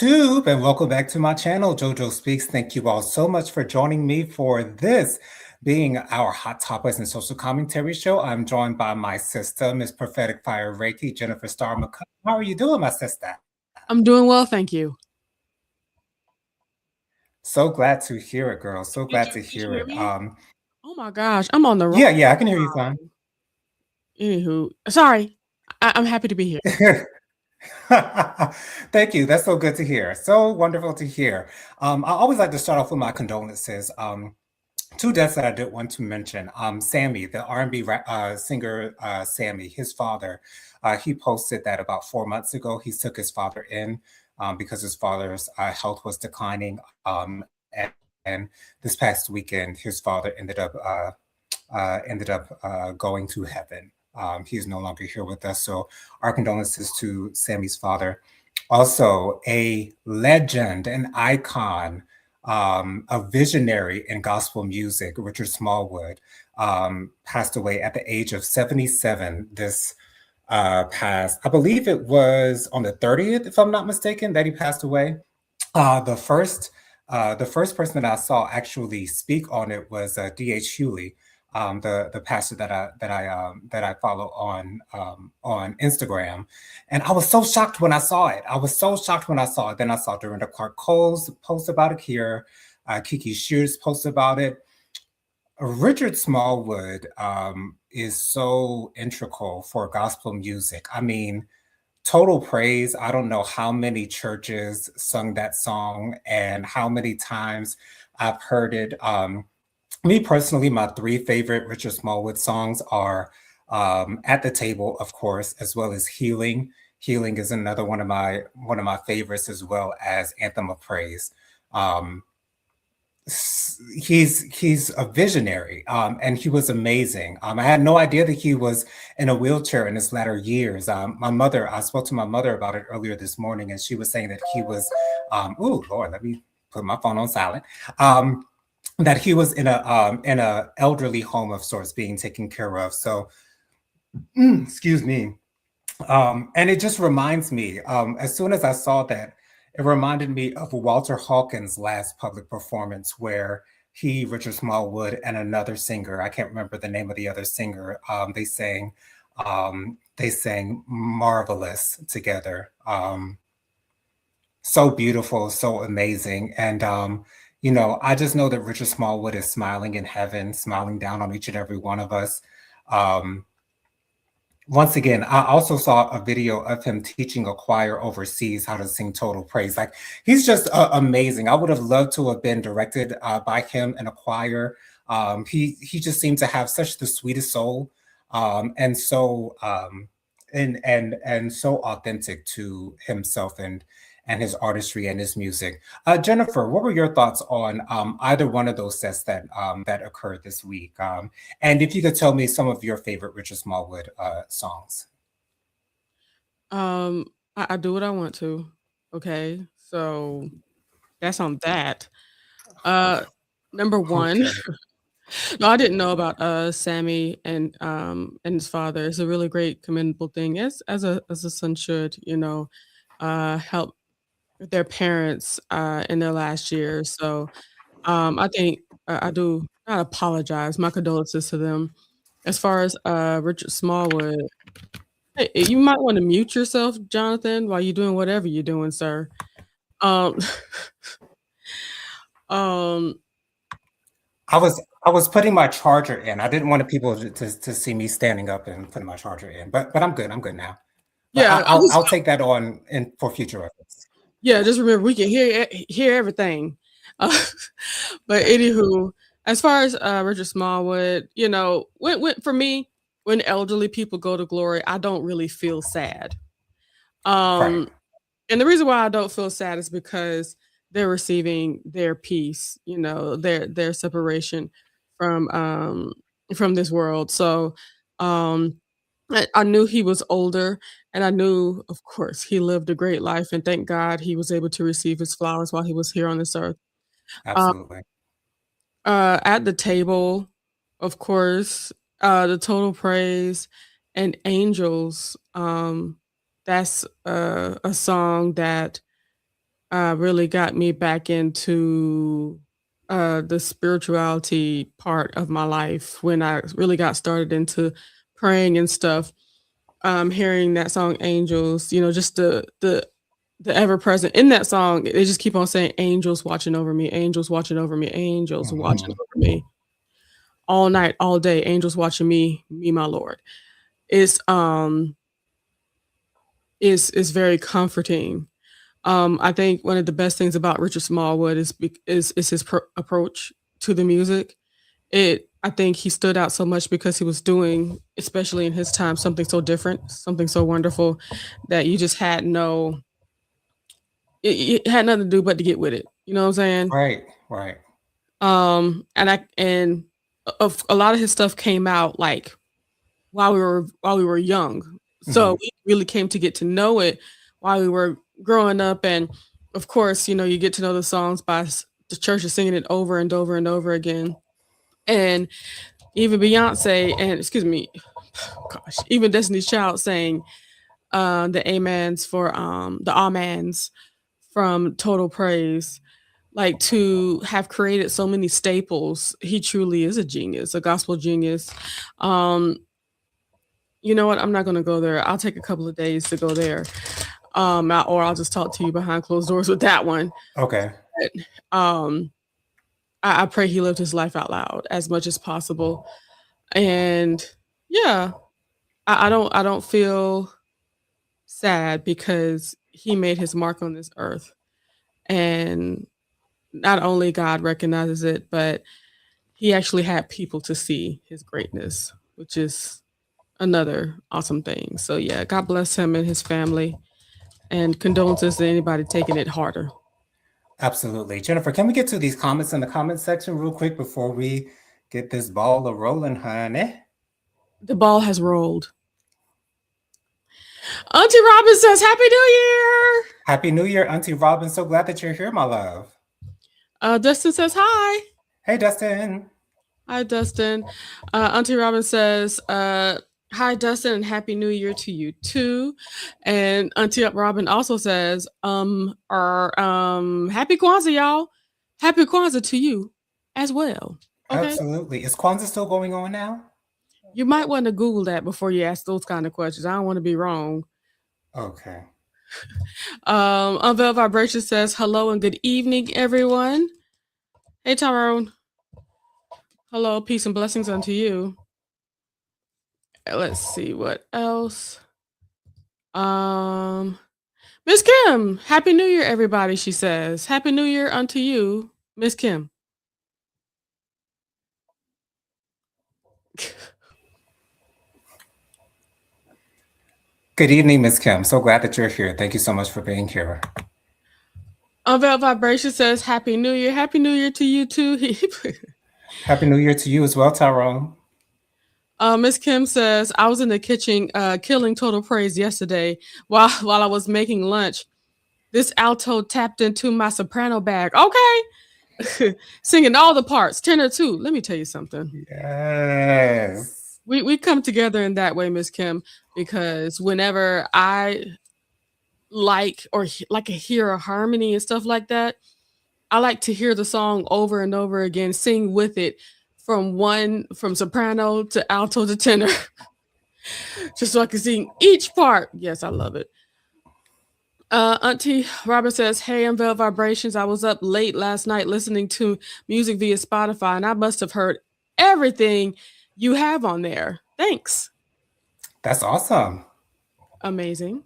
YouTube, and welcome back to my channel, JoJo Speaks. Thank you all so much for joining me for this being our Hot Topics and Social Commentary show. I'm joined by my sister, Miss Prophetic Fire Reiki, Jennifer Star McCullough. How are you doing, my sister? I'm doing well, thank you. So glad to hear it, girl. So Did glad you to did you hear hear it. me? Oh my gosh, I'm on the wrong. Yeah, I can hear you fine. Anywho, sorry. I'm happy to be here. Thank you. That's so good to hear. So wonderful to hear. I always like to start off with my condolences. Two deaths that I did want to mention. Sammy, the R&B singer, Sammy, his father, he posted that about 4 months ago. He took his father in because his father's health was declining. And this past weekend, his father ended up going to heaven. He's no longer here with us. So our condolences to Sammy's father. Also, a legend, an icon, a visionary in gospel music, Richard Smallwood, passed away at the age of 77 this past, I believe it was on the 30th, if I'm not mistaken, that he passed away. Uh, the first the first person that I saw actually speak on it was D.H. Hewley, the pastor that I follow on Instagram, and I was so shocked when I saw it. I was so shocked when I saw it. Then I saw Dorinda Clark Cole's post about it here, Kiki Shear's post about it. Richard Smallwood is so integral for gospel music. I mean, Total Praise, I don't know how many churches sung that song and how many times I've heard it. Me personally, my three favorite Richard Smallwood songs are At the Table, of course, as well as Healing. Healing is another one of my favorites, as well as Anthem of Praise. Um, he's a visionary, and he was amazing. I had no idea that he was in a wheelchair in his latter years. I spoke to my mother about it earlier this morning, and she was saying that he was, oh Lord, let me put my phone on silent. That he was in a elderly home of sorts, being taken care of. So, excuse me. And it just reminds me, as soon as I saw that, it reminded me of Walter Hawkins' last public performance, where he, Richard Smallwood, and another singer, I can't remember the name of the other singer, they sang Marvelous together. So beautiful, so amazing. And I just know that Richard Smallwood is smiling in heaven, smiling down on each and every one of us. Um, Once again, I also saw a video of him teaching a choir overseas how to sing Total Praise. Like, he's just amazing. I would have loved to have been directed by him in a choir. He just seemed to have such the sweetest soul, and so authentic to himself and his artistry and his music. Jennifer, what were your thoughts on either one of those sets that occurred this week? And if you could tell me some of your favorite Richard Smallwood songs. Um, I do what I want to. Okay, so that's on that. Uh, Number one, Okay. no, I didn't know about Sammy and his father. It's a really great commendable thing, as a son should, help their parents in their last years. So I think I do not apologize. My condolences to them. As far as Richard Smallwood, hey, you might want to mute yourself, Jonathan, while you're doing whatever you're doing, sir. Um, um, I was putting my charger in. I didn't want people to see me standing up and putting my charger in, but I'm good. I'm good now. But yeah, I'll take that on in for future reference. yeah. Just remember, we can hear everything. Uh, but anywho, as far as Richard Smallwood, when for me, when elderly people go to glory, I don't really feel sad. Right. Um, and the reason why I don't feel sad is because they're receiving their peace, their separation from from this world. So um I knew he was older, and I knew, of course, he lived a great life, and thank God he was able to receive his flowers while he was here on this earth. Uh, Absolutely. at the table, of course, the total praise and angels. That's a song that really got me back into the spirituality part of my life when I really got started into praying and stuff. Hearing that song "Angels," just the ever present in that song. They just keep on saying, "Angels watching over me, angels watching over me, angels watching Mhm. over me." All night, all day, angels watching me, my Lord. It's is very comforting. I think one of the best things about Richard Smallwood is his approach to the music. I think he stood out so much because he was doing, especially in his time, something so different, something so wonderful that you just had no, it had nothing to do but to get with it. You know what I'm saying? Right, right. And of a lot of his stuff came out like while we were young. So Mhm. we really came to get to know it while we were growing up, and of course, you get to know the songs by the church is singing it over and over and over again. And even Beyonce and excuse me, gosh, even Destiny's Child saying the amens for the amens from Total Praise. Like to have created so many staples, he truly is a genius, a gospel genius. Um, you know what? I'm not gonna go there. I'll take a couple of days to go there. Or I'll just talk to you behind closed doors with that one. Okay. But, I pray he lived his life out loud as much as possible. And yeah, I don't feel sad because he made his mark on this earth. And not only God recognizes it, but he actually had people to see his greatness, which is another awesome thing. So yeah, God bless him and his family. And condolences to anybody taking it harder. Absolutely. Jennifer, can we get to these comments in the comment section real quick before we get this ball a rolling, honey? The ball has rolled. Auntie Robin says, Happy New Year! Happy New Year, Auntie Robin. So glad that you're here, my love. Dustin says, Hi. Hey, Dustin. Hi, Dustin. Auntie Robin says, Hi, Dustin, and Happy New Year to you too. And Auntie Robin also says, Happy Kwanzaa, y'all. Happy Kwanzaa to you as well. Okay. Absolutely. Is Kwanzaa still going on now? You might want to Google that before you ask those kind of questions. I don't want to be wrong. Okay. Unveiled Vibration says, Hello and good evening, everyone. Hey, Tyrone. Hello, peace and blessings unto you. Let's see what else. Um, Miss Kim, Happy New Year, everybody. She says, Happy New Year unto you, Miss Kim. Good evening, Miss Kim. So glad that you're here. Thank you so much for being here. Unveiled Vibration says, Happy New Year. Happy New Year to you too. Happy New Year to you as well, Tyrone. Miss Kim says, I was in the kitchen killing Total Praise yesterday while I was making lunch. This alto tapped into my soprano bag. Okay. Singing all the parts, tenor too. Let me tell you something. Yes. We come together in that way, Miss Kim, because whenever I like to hear a harmony and stuff like that, I like to hear the song over and over again, sing with it from soprano to alto to tenor, just so I can sing each part. Yes, I love it. Auntie Robin says, Hey, Unveil Vibrations. I was up late last night listening to music via Spotify, and I must have heard everything you have on there. Thanks. That's awesome. Amazing.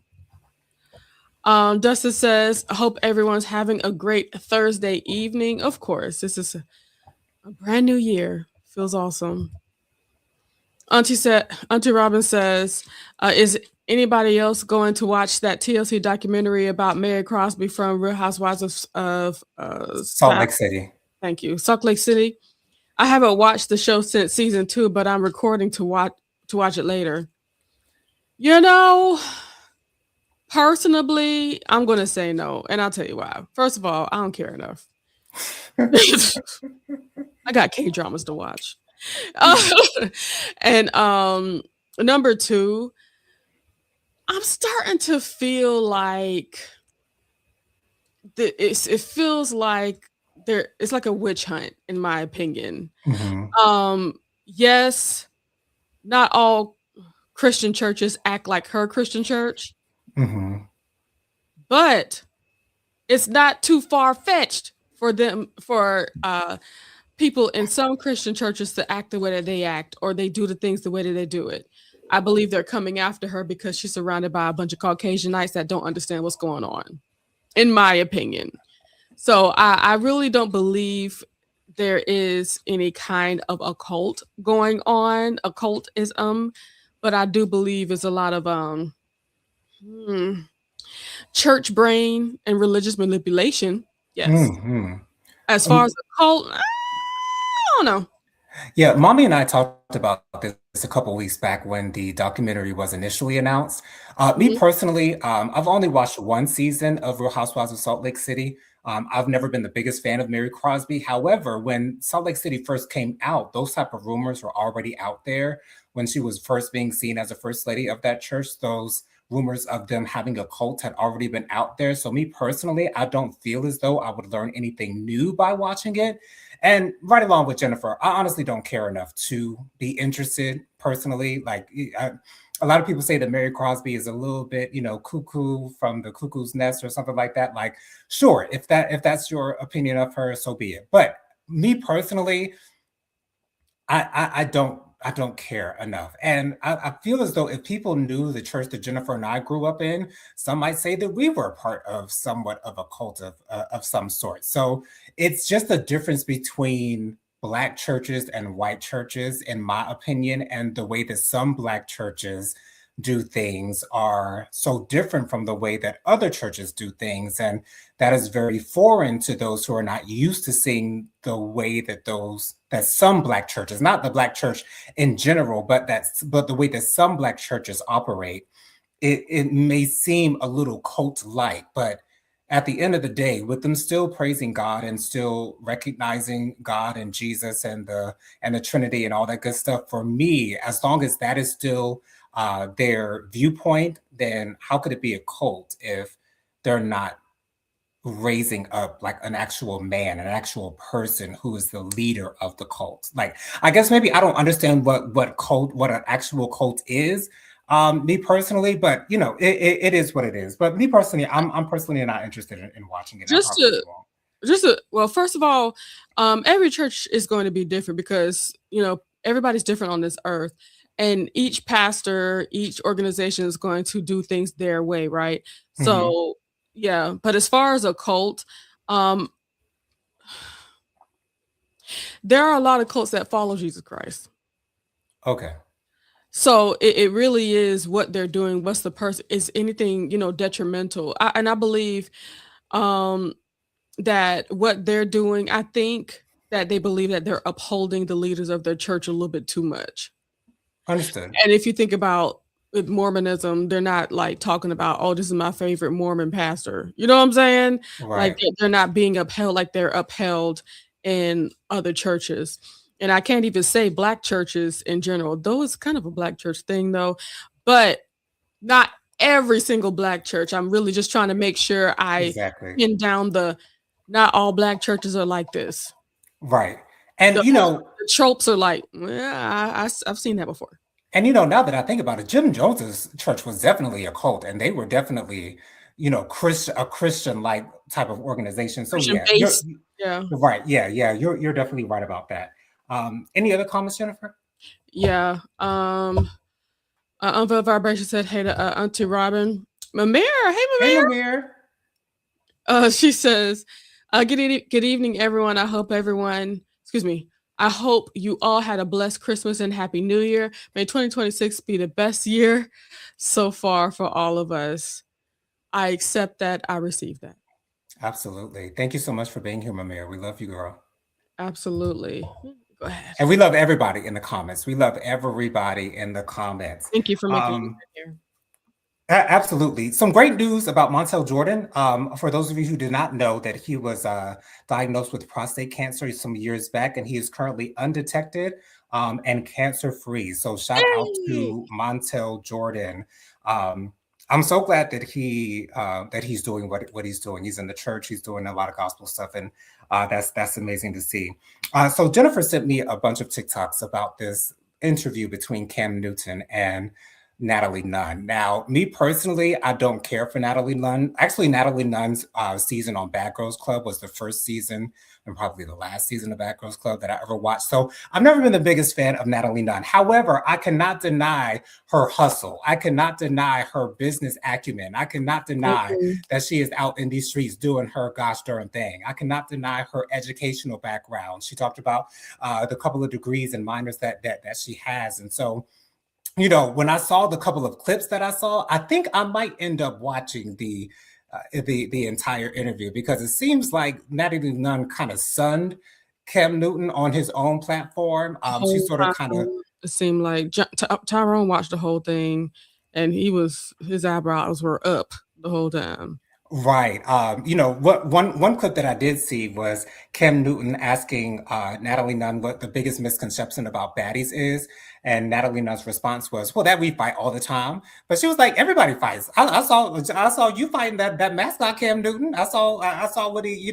Dustin says, I hope everyone's having a great Thursday evening. Of course, this is a brand new year. Feels awesome. Auntie Robin says, is anybody else going to watch that TLC documentary about Mary Crosby from Real Housewives of Salt Lake City. Thank you, Salt Lake City? I haven't watched the show since season 2, but I'm recording to watch it later. You know, personally, I'm going to say no, and I'll tell you why. First of all, I don't care enough. I got K dramas to watch. And number 2, I'm starting to feel like it feels like it's like a witch hunt, in my opinion. Mhm. Yes, not all Christian churches act like her Christian church, Mhm. but it's not too far fetched for them for people in some Christian churches to act the way that they act, or they do the things the way that they do it. I believe they're coming after her because she's surrounded by a bunch of Caucasianites that don't understand what's going on, in my opinion. So I really don't believe there is any kind of a cult going on, occultism, but I do believe it's a lot of hmm, church brain and religious manipulation. Yes. Mhm. As far as Um, a cult, I don't know. Yeah, mommy and I talked about this a couple weeks back when the documentary was initially announced. Me Mhm. personally, I've only watched one season of Real Housewives of Salt Lake City. I've never been the biggest fan of Mary Crosby. However, when Salt Lake City first came out, those type of rumors were already out there when she was first being seen as a first lady of that church. Those rumors of them having a cult had already been out there. So me personally, I don't feel as though I would learn anything new by watching it. And right along with Jennifer, I honestly don't care enough to be interested personally. Like, a lot of people say that Mary Crosby is a little bit, cuckoo from the cuckoo's nest or something like that. Like, sure, if that's your opinion of her, so be it. But me personally, I don't care enough. And I feel as though if people knew the church that Jennifer and I grew up in, some might say that we were a part of somewhat of a cult of some sort. So it's just a difference between black churches and white churches, in my opinion, and the way that some black churches do things are so different from the way that other churches do things. And that is very foreign to those who are not used to seeing the way that some black churches, not the black church in general, but the way that some black churches operate. It may seem a little cult like, but at the end of the day, with them still praising God and still recognizing God and Jesus and the Trinity and all that good stuff, for me, as long as that is still their viewpoint, then how could it be a cult if they're not raising up like an actual man, an actual person who is the leader of the cult? Like, I guess maybe I don't understand what an actual cult is, me personally, but it is what it is. But me personally, I'm personally not interested in watching it. I Just probably to won't. well, first of all, every church is going to be different because, everybody's different on this earth. And each pastor, each organization is going to do things their way, right? Hmm. So, yeah. But as far as a cult, um, there are a lot of cults that follow Jesus Christ. Okay. So it really is what they're doing. What's the person? Is anything, detrimental? And I believe um, that what they're doing, I think that they believe that they're upholding the leaders of their church a little bit too much. Understood. And if you think about with Mormonism, they're not like talking about, oh, this is my favorite Mormon pastor. You know what I'm saying? Like Right. they're not being upheld like they're upheld in other churches. And I can't even say black churches in general, though it's kind of a black church thing though, but not every single black church. I'm really just trying to make sure I Exactly. pin down the not all black churches are like this. Right. And The the tropes are like, yeah, I've seen that before. now that I think about it, Jim Jones's church was definitely a cult, and they were definitely, a Christian like type of organization. So Christian yeah, you're base. Yeah. you're right. Yeah, yeah, you're definitely right about that. Any other comments, Jennifer? Yeah. Uncle Vibration said, "Hey to Auntie Robin, Mamir. Hey, Hey, Mamir." Lemire. She says, good evening, everyone. I hope everyone, excuse me, I hope you all had a blessed Christmas and Happy New Year. May 2026 be the best year so far for all of us. I accept that. I receive that. Absolutely. Thank you so much for being here, Mamir. We love you, girl. Absolutely. Go ahead. And we love everybody in the comments. We love everybody in the comments. Thank you for making me Um, here. Absolutely. Some great news about Montel Jordan. For those of you who did not know that he was diagnosed with prostate cancer some years back, and he is currently undetected and cancer free. So shout out Yay! to Montel Jordan. Um, I'm so glad that he's doing what he's doing. He's in the church. He's doing a lot of gospel stuff, and that's amazing to see. So Jennifer sent me a bunch of TikToks about this interview between Cam Newton and Natalie Nunn. Now, me personally, I don't care for Natalie Nunn. Actually, Natalie Nunn's season on Bad Girls Club was the first season and probably the last season of Bad Girls Club that I ever watched. So I've never been the biggest fan of Natalie Nunn. However, I cannot deny her hustle. I cannot deny her business acumen. I cannot deny Mhm. that she is out in these streets doing her gosh darn thing. I cannot deny her educational background. She talked about the couple of degrees and minors that she has, and so when I saw the couple of clips that I saw, I think I might end up watching the entire interview because it seems like Natalie Nunn kind of sunned Cam Newton on his own platform. The She whole sort of kind of time, it seemed like Tyrone watched the whole thing, and his eyebrows were up the whole time. Right. What one clip that I did see was Cam Newton asking Natalie Nunn what the biggest misconception about baddies is, and Natalie Nunn's response was, "Well, that we fight all the time." But she was like, "Everybody fights. I saw you fighting that mascot, Cam Newton. I saw what he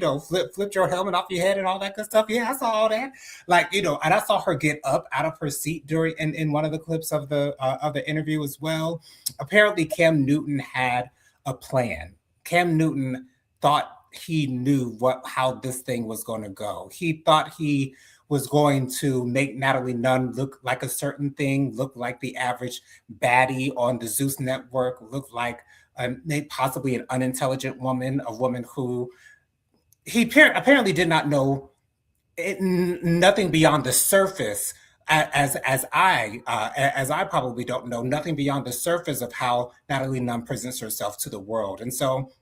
flipped your helmet off your head and all that good stuff. Yeah, I saw all that. And I saw her get up out of her seat during in one of the clips of the interview as well. Apparently, Cam Newton had a plan. Cam Newton thought he knew how this thing was going to go. He thought he was going to make Natalie Nunn look like a certain thing, look like the average baddie on the Zeus network, look like possibly an unintelligent woman, a woman who he apparently did not know nothing beyond the surface as I probably don't know nothing beyond the surface of how Natalie Nunn presents herself to the world. And so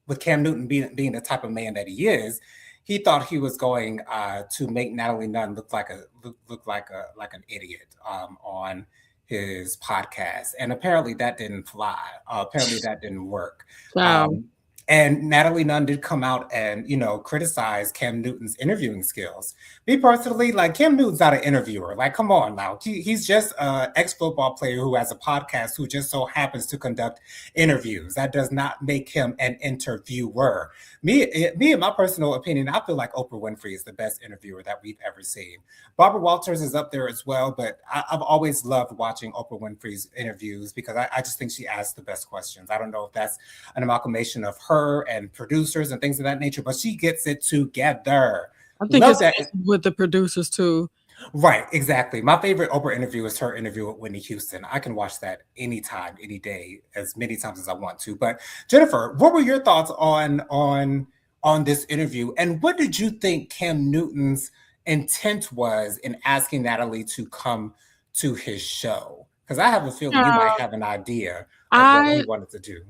with Cam Newton being the type of man that he is, he thought he was going to make Natalie Nunn look like an idiot on his podcast, and apparently that didn't fly. Apparently that didn't work. Wow. Um, and Natalie Nunn did come out and criticize Cam Newton's interviewing skills. Me personally, like Cam Newton's not an interviewer. Like, come on now, he's just an ex-football player who has a podcast who just so happens to conduct interviews. That does not make him an interviewer. Me, in my personal opinion, I feel like Oprah Winfrey is the best interviewer that we've ever seen. Barbara Walters is up there as well, but I've always loved watching Oprah Winfrey's interviews because I just think she asks the best questions. I don't know if that's an amalgamation of her and producers and things of that nature, but she gets it together. I think Love it's that. with the producers too. Right, exactly. My favorite Oprah interview is her interview with Whitney Houston. I can watch that anytime, any day, as many times as I want to. But Jennifer, what were your thoughts on this interview, and what did you think Cam Newton's intent was in asking Natalie to come to his show? Because I have a feeling you might Uh, have an idea of what he I wanted to do.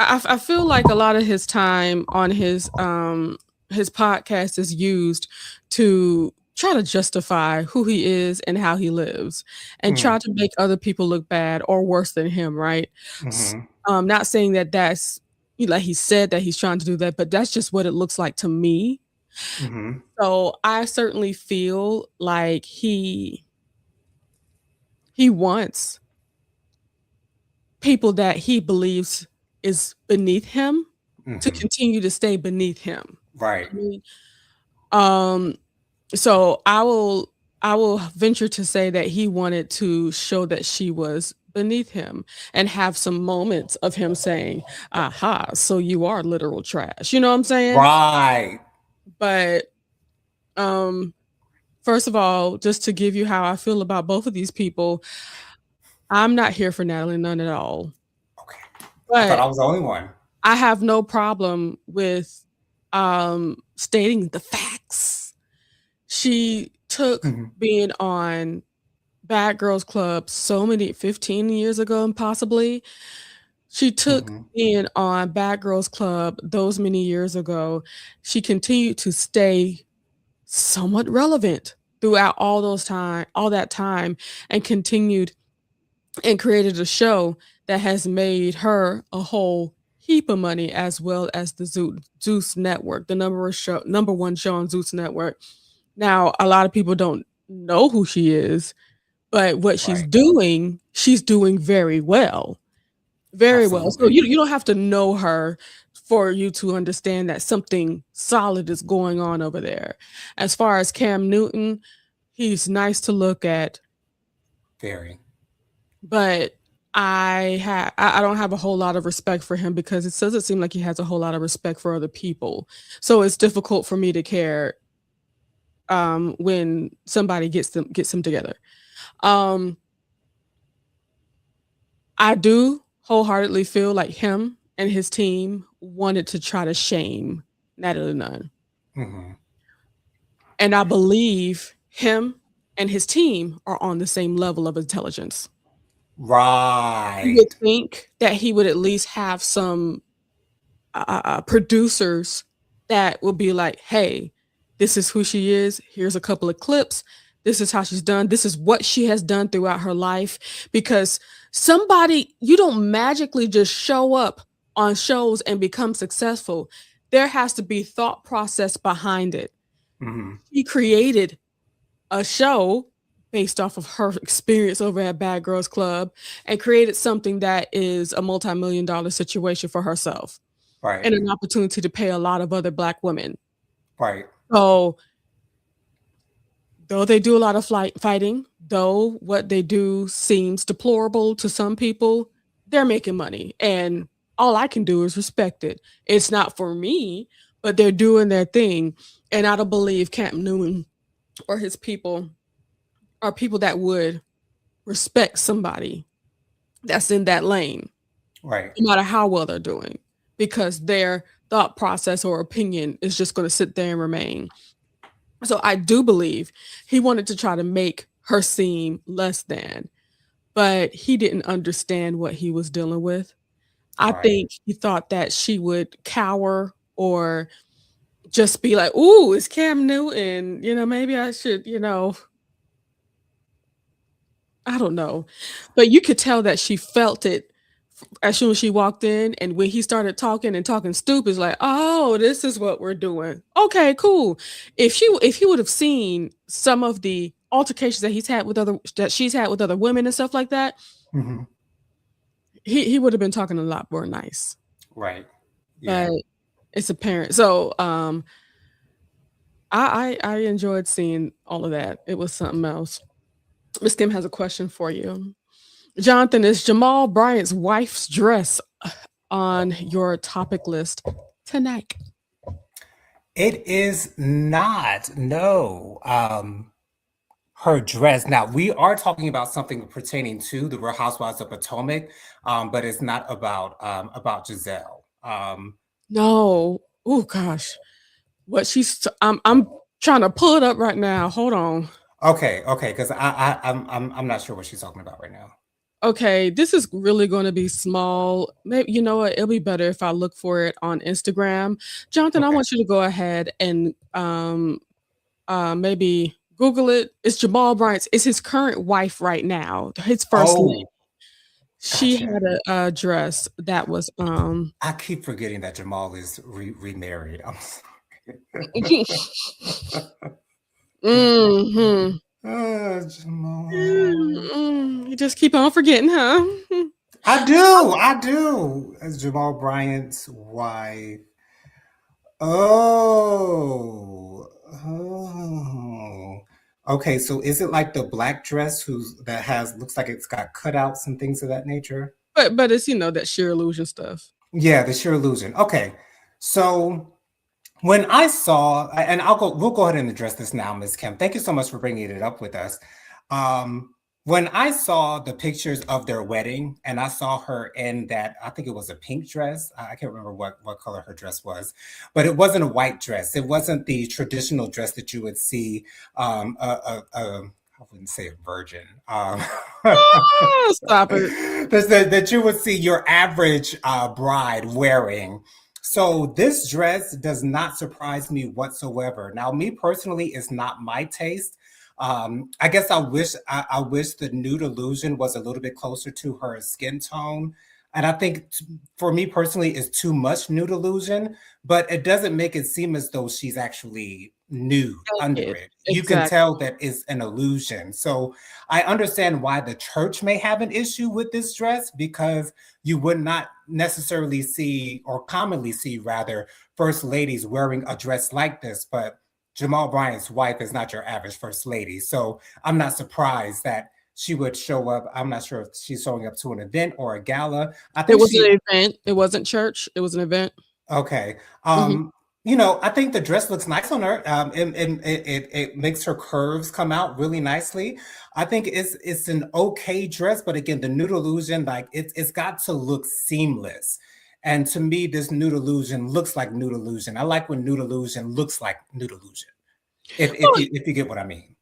I feel like a lot of his time on his podcast is used to try to justify who he is and how he lives and try Mm, to make other people look bad or worse than him, right? S- mhm, Not saying that like he said that he's trying to do that, but that's just what it looks like to me. mhm, So I certainly feel like he wants people that he believes is beneath him to mhm. continue to stay beneath him. Right. I mean, um, so I will venture to say that he wanted to show that she was beneath him and have some moments of him saying, "Aha, so you are literal trash." You know what I'm saying? Right. But um first of all, just to give you how I feel about both of these people, I'm not here for Natalie Nunn at all. Okay. I thought But I was the only one. I have no problem with stating the facts. She took Mhm, being on Bad Girls Club so many 15 years ago and possibly. She took mhm, being on Bad Girls Club those many years ago. She continued to stay somewhat relevant throughout all that time, and continued and created a show that has made her a whole heap of money, as well as the Zeus network, the number one show on Zeus network. Now, a lot of people don't know who she is, but what Right. she's doing very well. Very well. So Absolutely. you don't have to know her for you to understand that something solid is going on over there. As far as Cam Newton, he's nice to look at, Very. but I don't have a whole lot of respect for him because it doesn't seem like he has a whole lot of respect for other people. So it's difficult for me to care when somebody gets them together. Um I do wholeheartedly feel like him and his team wanted to try to shame Natalie Nunn. Hmm. And I believe him and his team are on the same level of intelligence. You would Right. think that he would at least have some producers that will be like, hey, this is who she is. Here's a couple of clips. This is how she's done. This is what she has done throughout her life. Because you don't magically just show up on shows and become successful. There has to be thought process behind it. Hmm. She created a show based off of her experience over at Bad Girls Club and created something that is a multi-million dollar situation for herself Right. and an opportunity to pay a lot of other black women. Right. So, though they do a lot of fighting, though what they do seems deplorable to some people, they're making money. And all I can do is respect it. It's not for me, but they're doing their thing. And I don't believe Camp Newton or his people are people that would respect somebody that's in that lane, Right. no matter how well they're doing, because their thought process or opinion is just going to sit there and remain. So I do believe he wanted to try to make her seem less than, but he didn't understand what he was dealing with. I Right. think he thought that she would cower or just be like, "Ooh, it's Cam Newton. Maybe I should, I don't know." But you could tell that she felt it as soon as she walked in, and when he started talking and talking stupid, it's like, "Oh, this is what we're doing. Okay, cool." If he would have seen some of the altercations that she's had with other women and stuff like that, Hmm. he would have been talking a lot more nice. Right. But Yeah. it's apparent. So, I enjoyed seeing all of that. It was something else. Miss Kim has a question for you. Jonathan, is Jamal Bryant's wife's dress on your topic list tonight? It is not. No. Her dress. Now we are talking about something pertaining to the Real Housewives of Potomac, but it's not about Giselle. No. Oh gosh. I'm trying to pull it up right now. Hold on. Okay, okay, because I'm not sure what she's talking about right now. Okay, this is really going to be small. Maybe you know what? It'll be better if I look for it on Instagram. Jonathan, I Okay, want you to go ahead and maybe Google it. It's Jamal Bryant's. It's his current wife right now. His first lady. oh, She gotcha. had a dress that was I keep forgetting that Jamal is remarried. I'm sorry. Mhm. Jamal. You just keep on forgetting, huh? I do. As Jamal Bryant's wife. Oh, oh. Okay, so is it like the black dress that has looks like it's got cutouts and things of that nature? But it's that sheer illusion stuff. Yeah, the sheer illusion. Okay. So when I saw, and we'll go ahead and address this now, Ms. Kim. Thank you so much for bringing it up with us. Um, when I saw the pictures of their wedding and I saw her in that, I think it was a pink dress. I can't remember what color her dress was, but it wasn't a white dress. It wasn't the traditional dress that you would see, I wouldn't say a virgin, Oh, stop it. that you would see your average bride wearing. So this dress does not surprise me whatsoever. Now, me personally, it's not my taste. I guess I wish the nude illusion was a little bit closer to her skin tone. And I think for me personally, it's too much nude illusion, but it doesn't make it seem as though she's actually nude under Naked. it. You can Exactly. tell that it's an illusion. So I understand why the church may have an issue with this dress, because you would not necessarily see, or commonly see rather, first ladies wearing a dress like this. But Jamal Bryant's wife is not your average first lady. So I'm not surprised that she would show up. I'm not sure if she's showing up to an event or a gala. I It think was she an event. It wasn't church. It was an event. Okay. Mhm. I think the dress looks nice on her. It makes her curves come out really nicely. I think it's an okay dress, but again, the nude illusion, like it's got to look seamless. And to me, this nude illusion looks like nude illusion. I like when nude illusion looks like nude illusion. Well, If you get what I mean.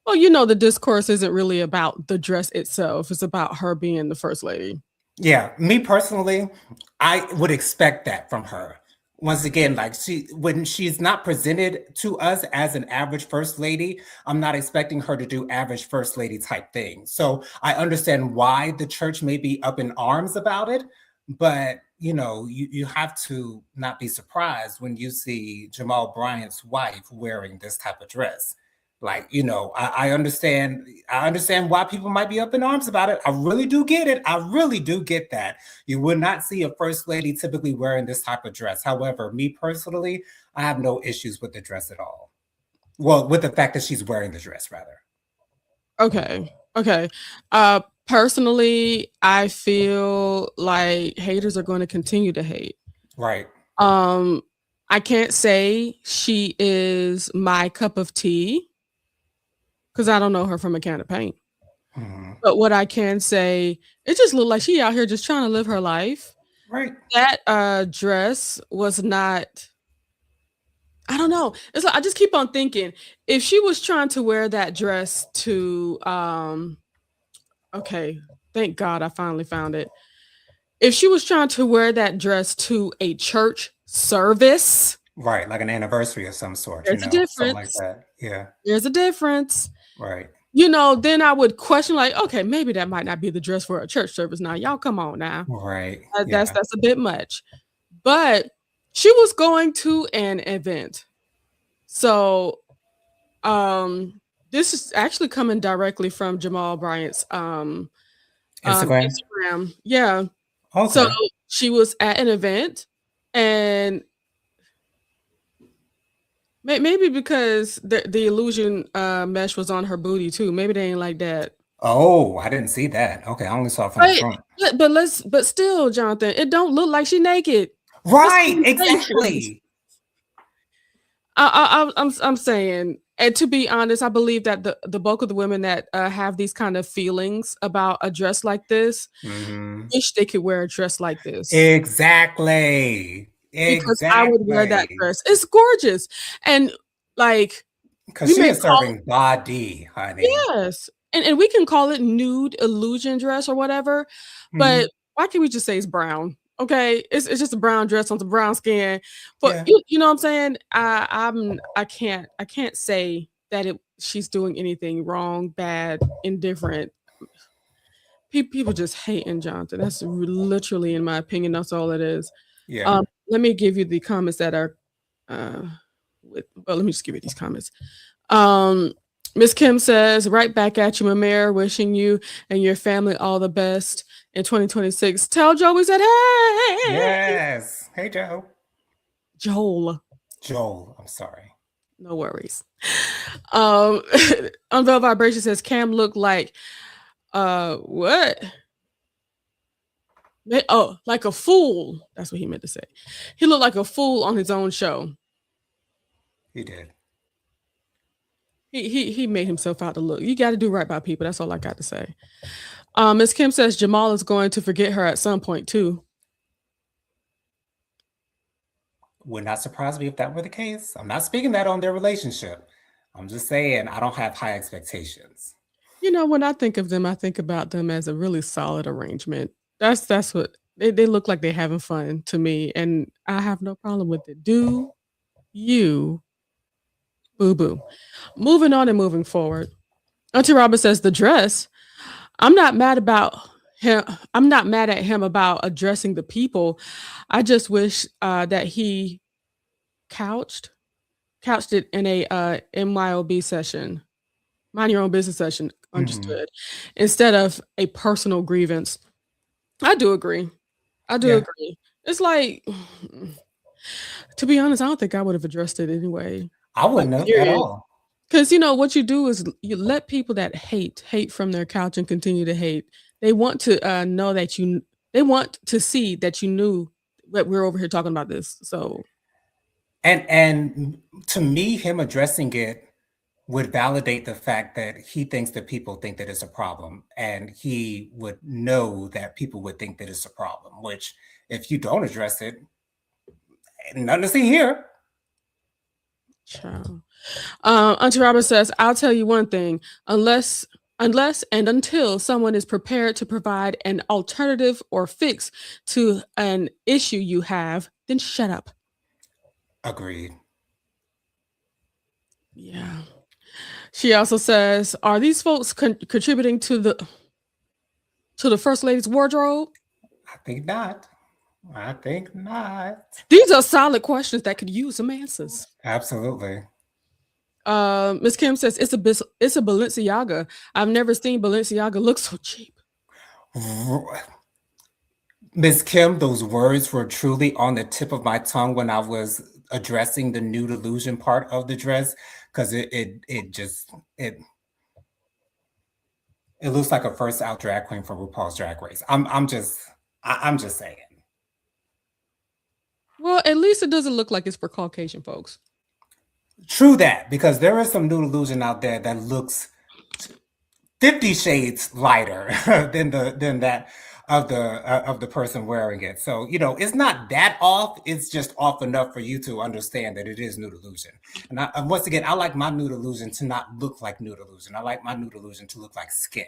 the discourse isn't really about the dress itself. It's about her being the first lady. Yeah, me personally, I would expect that from her. Once again, like when she's not presented to us as an average first lady, I'm not expecting her to do average first lady type things. So I understand why the church may be up in arms about it, but you have to not be surprised when you see Jamal Bryant's wife wearing this type of dress. Like, I understand why people might be up in arms about it. I really do get it. I really do get that. You would not see a first lady typically wearing this type of dress. However, me personally, I have no issues with the dress at all. Well, with the fact that she's wearing the dress, rather. Okay. Okay. Personally, I feel like haters are going to continue to hate. Right. Um, I can't say she is my cup of tea because I don't know her from a can of paint. Mhm. But what I can say, it just looked like she out here just trying to live her life. Right. That dress was not. I don't know. It's like I just keep on thinking if she was trying to wear that dress to okay, thank God I finally found it. If she was trying to wear that dress to a church service, Right. Like an anniversary of some sort, there's a something like difference. that. Yeah. There's a difference. Right. Then I would question, like, okay, maybe that might not be the dress for a church service. Now, y'all come on now. Right. That's Yeah. that's a bit much. But she was going to an event. So this is actually coming directly from Jamal Bryant's Instagram. Instagram. Yeah. So Okay. she was at an event and maybe because the illusion mesh was on her booty too. Maybe they ain't like that. Oh, I didn't see that. Okay. I only saw it from the But front. but still, Jonathan, it don't look like she naked. That's Right. what I'm saying. Exactly. I'm saying, and to be honest, I believe that the bulk of the women that have these kind of feelings about a dress like this Mhm. wish they could wear a dress like this Exactly. because I would wear that Exactly. dress. It's gorgeous, and like Because we she may is call serving body, honey. yes, and we can call it nude illusion dress or whatever, Mhm. but why can't we just say it's brown? Okay, it's just a brown dress on some brown skin. But Yeah. you know what I'm saying? I can't say that she's doing anything wrong, bad, indifferent. People just hating Jonathan. That's literally, in my opinion, that's all it is. Yeah. Let me give you the comments that are uh let me just give you these comments. Um, Miss Kim says, right back at you, Mamere, wishing you and your family all the best in 2026. Tell Joe we said, hey, Yes. Hey, Joe. Joel. Joel, I'm sorry. No worries. Um, Unveiled Vibration says, Cam looked like, what? Oh, like a fool. That's what he meant to say. He looked like a fool on his own show. He did. He made himself out to look. You got to do right by people. That's all I got to say. Miss Kim says Jamal is going to forget her at some point too. Would not surprise me if that were the case. I'm not speaking that on their relationship. I'm just saying I don't have high expectations. When I think of them, I think about them as a really solid arrangement. That's what they look like. They're having fun to me, and I have no problem with it. Do you, boo boo? Moving on and moving forward. Auntie Robert says the dress. I'm not mad about him. I'm not mad at him about addressing the people. I just wish that he couched couched it in a MYOB session, mind your own business session, Mhm. understood, instead of a personal grievance. I do agree. I do Yeah, agree. It's like, to be honest, I don't think I would have addressed it anyway. I Like, wouldn't have at period. all. Because what you do is you let people that hate from their couch and continue to hate. They want to know that they want to see that you knew that we're over here talking about this. So, And to me, him addressing it would validate the fact that he thinks that people think that it's a problem, and he would know that people would think that it's a problem, which if you don't address it, ain't nothing to see here. child. Auntie Robert says, "I'll tell you one thing: unless and until someone is prepared to provide an alternative or fix to an issue you have, then shut up." Agreed. Yeah. She also says, "Are these folks contributing to the first lady's wardrobe?" I think not. I think not. These are solid questions that could use some answers. Absolutely. Miss Kim says it's a Balenciaga. I've never seen Balenciaga look so cheap. Miss Kim, those words were truly on the tip of my tongue when I was addressing the nude illusion part of the dress, because it looks like a first out drag queen for RuPaul's Drag Race. I'm just saying. Well, at least it doesn't look like it's for Caucasian folks. True that, because there is some nude illusion out there that looks 50 shades lighter than that of the person wearing it. So, it's not that off. It's just off enough for you to understand that it is nude illusion. And once again, I like my nude illusion to not look like nude illusion. I like my nude illusion to look like skin.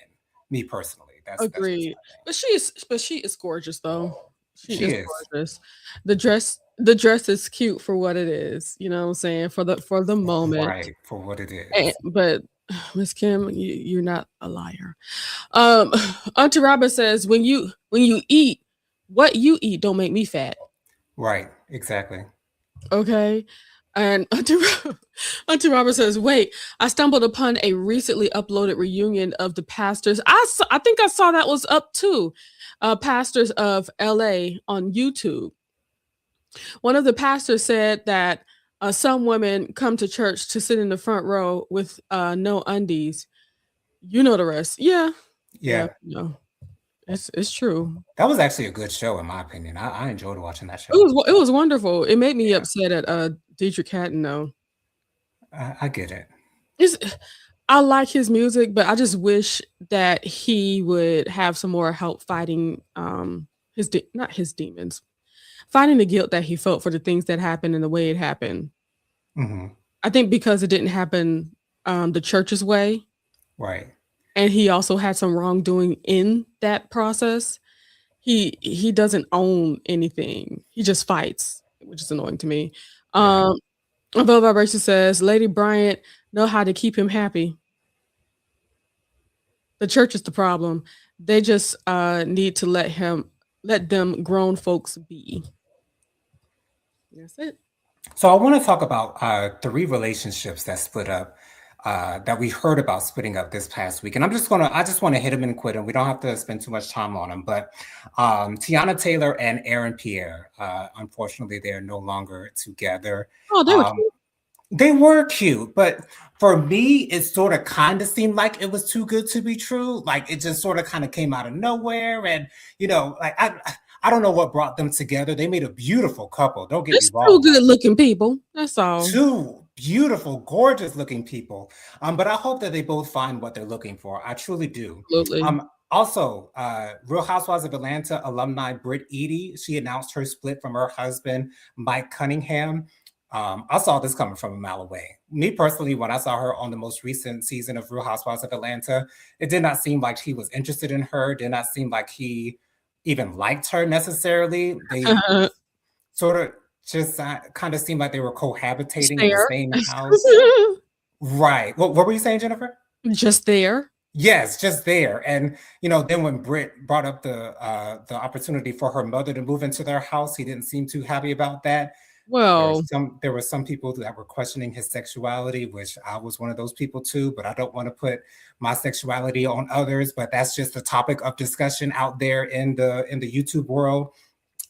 Me personally, that's just Agreed. my thing. But she is gorgeous though. She She is is. gorgeous. The dress is cute for what it is. You know what I'm saying? For the moment. Right, for what it is. But Miss Kim, you're not a liar. Um, Auntie Robin says when you eat, what you eat don't make me fat. Right, exactly. Okay. And Auntie Robert says, "Wait, I stumbled upon a recently uploaded reunion of the pastors. I think I saw that was up too. Pastors of LA on YouTube. One of the pastors said that some women come to church to sit in the front row with no undies. You know the rest. Yeah, yeah, Yeah. no, it's true. That was actually a good show, in my opinion. I enjoyed watching that It show. was it was wonderful. It made me Yeah, upset at Dietrich Hatton though. I get it. It's I like his music, but I just wish that he would have some more help fighting not his demons, fighting the guilt that he felt for the things that happened and the way it happened. Hmm. I think because it didn't happen the church's way, Right. and he also had some wrongdoing in that process. He doesn't own anything. He just fights, which is annoying to me. Yeah. Um, Above Vibration says Lady Bryant know how to keep him happy. The church is the problem. They just need to let them grown folks be. That's it. So I want to talk about three relationships that split up, that we heard about splitting up this past week, and I just want to hit them and quit them. We don't have to spend too much time on them, but Tiana Taylor and Aaron Pierre, unfortunately, they're no longer together. Oh, they were Um, cute. they were cute, but for me, it sort of kind of seemed like it was too good to be true. Like it just sort of kind of came out of nowhere, and like I don't know what brought them together. They made a beautiful couple. Don't get me Just two wrong. good looking people. That's all. Two beautiful, gorgeous looking people. But I hope that they both find what they're looking for. I truly do. Absolutely. Also, Real Housewives of Atlanta alumni Britt Eady, she announced her split from her husband, Mike Cunningham. I saw this coming from a mile away. Me personally, when I saw her on the most recent season of Real Housewives of Atlanta, it did not seem like he was interested in her, did not seem like he even liked her necessarily. They sort of just kind of seemed like they were Just cohabitating in the there. same house. Right. What were you saying, Jennifer? Just there. Yes, just there. And then when Britt brought up the opportunity for her mother to move into their house, he didn't seem too happy about that. Well, There were some people that were questioning his sexuality, which I was one of those people too, but I don't want to put my sexuality on others, but that's just a topic of discussion out there in the YouTube world,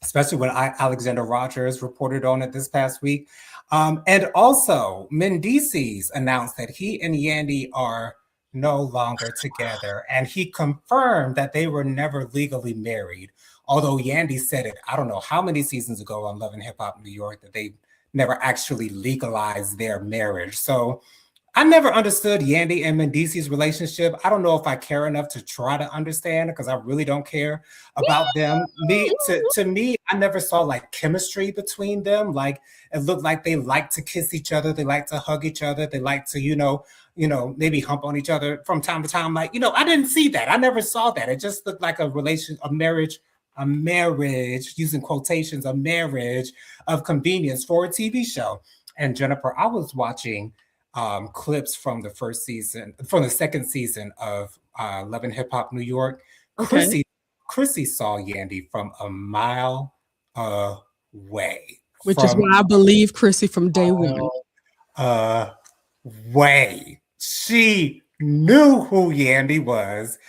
especially when Alexander Rogers reported on it this past week. And also, Mendices announced that he and Yandy are no longer together, and he confirmed that they were never legally married. Although Yandy said it, I don't know how many seasons ago on Love and Hip Hop New York, that they never actually legalized their marriage. So I never understood Yandy and Mendice's relationship. I don't know if I care enough to try to understand, because I really don't care about them. To me, I never saw like chemistry between them. Like, it looked like they like to kiss each other, they like to hug each other, they like to, maybe hump on each other from time to time. Like, I didn't see that. I never saw that. It just looked like a marriage, using quotations, a marriage of convenience for a TV show. And Jennifer, I was watching clips from the second season of Love and Hip Hop New York. okay. Chrissy saw Yandy from a mile away. Which is why I believe Chrissy from day one. Way. She knew who Yandy was.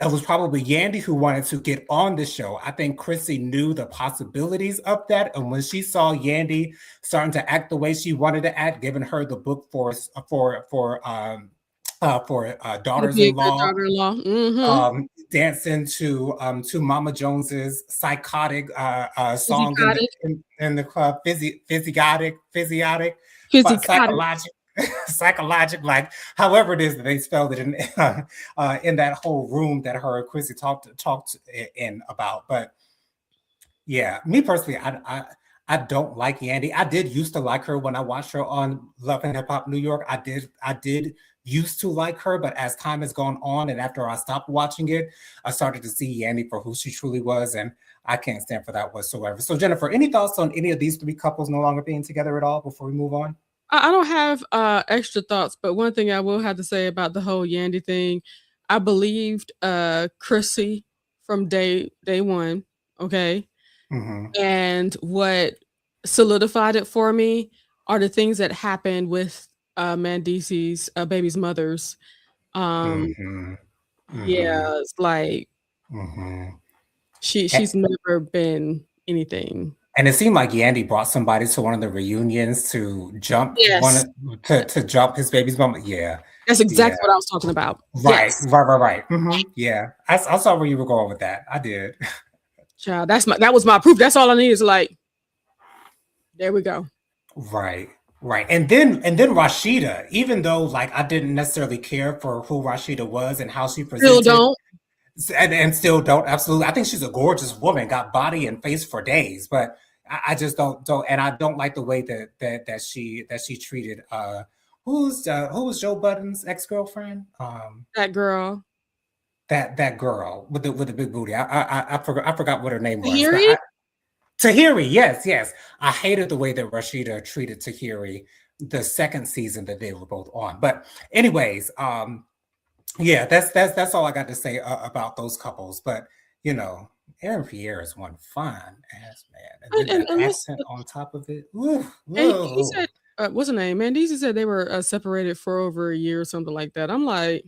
It was probably Yandy who wanted to get on the show. I think Chrissy knew the possibilities of that. And when she saw Yandy starting to act the way she wanted to act, giving her the book for daughters-in-law, dancing to Mama Jones's psychotic song in the club, physiotic, psychologic, like however it is that they spelled it in that whole room that her and Chrissy talked in about. But yeah, me personally, I don't like Yandy. I did used to like her when I watched her on Love and Hip Hop New York. I did used to like her, but as time has gone on and after I stopped watching it, I started to see Yandy for who she truly was, and I can't stand for that whatsoever. So Jennifer, any thoughts on any of these three couples no longer being together at all before we move on? I don't have extra thoughts, but one thing I will have to say about the whole Yandy thing, I believed Chrissy from day one, okay? Mm-hmm. And what solidified it for me are the things that happened with Mandisi's baby's mothers. Mm-hmm. Yeah, it's like she's never been anything. And it seemed like Yandy brought somebody to one of the reunions to jump to jump his baby's mom. Yeah. That's exactly what I was talking about. Right, Yes. right. Mm-hmm. Yeah. I saw where you were going with that. I did. Child, that was my proof. That's all I need is like, there we go. Right. And then Rashida, even though like I didn't necessarily care for who Rashida was and how she presented. Still don't. And still don't. Absolutely. I think she's a gorgeous woman, got body and face for days, but I just don't, and I don't like the way that she treated who was Joe Budden's ex-girlfriend? That girl. That girl with the big booty. I forgot what her name was. Tahiri? Tahiri, yes. I hated the way that Rashida treated Tahiri the second season that they were both on. But anyways, yeah, that's all I got to say about those couples. But Aaron Pierre is one fine ass man, and then that accent on top of it. He said, what's her name? Mandisi said they were separated for over a year or something like that. I'm like,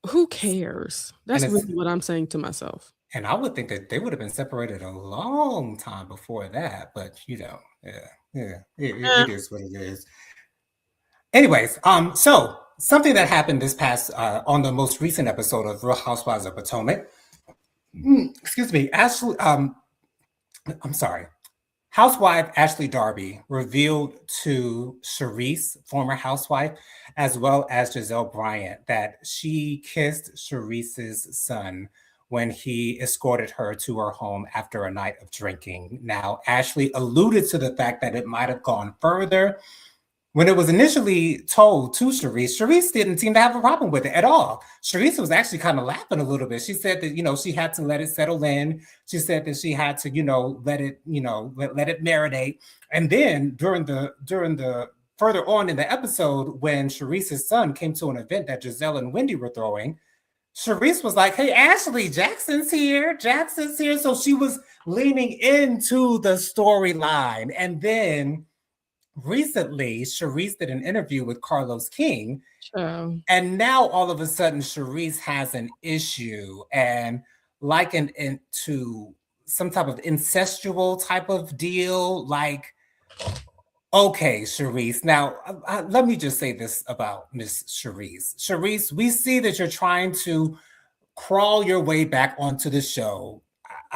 who cares? That's really what I'm saying to myself. And I would think that they would have been separated a long time before that. But yeah, it is what it is. Anyways, so something that happened this past on the most recent episode of Real Housewives of Potomac. Excuse me, Ashley. I'm sorry. Housewife Ashley Darby revealed to Charisse, former housewife, as well as Giselle Bryant, that she kissed Charisse's son when he escorted her to her home after a night of drinking. Now, Ashley alluded to the fact that it might have gone further. When it was initially told to Charisse didn't seem to have a problem with it at all. Charisse was actually kind of laughing a little bit. She said that, she had to let it settle in. She said that she had to, let it marinate. And then during the further on in the episode, when Charisse's son came to an event that Giselle and Wendy were throwing, Charisse was like, "Hey, Ashley, Jackson's here. Jackson's here." So she was leaning into the storyline. And then recently, Charisse did an interview with Carlos King. Child. And now all of a sudden, Charisse has an issue and likened into some type of incestual type of deal. Like, okay, Charisse. Now, let me just say this about Miss Charisse. Charisse, we see that you're trying to crawl your way back onto the show.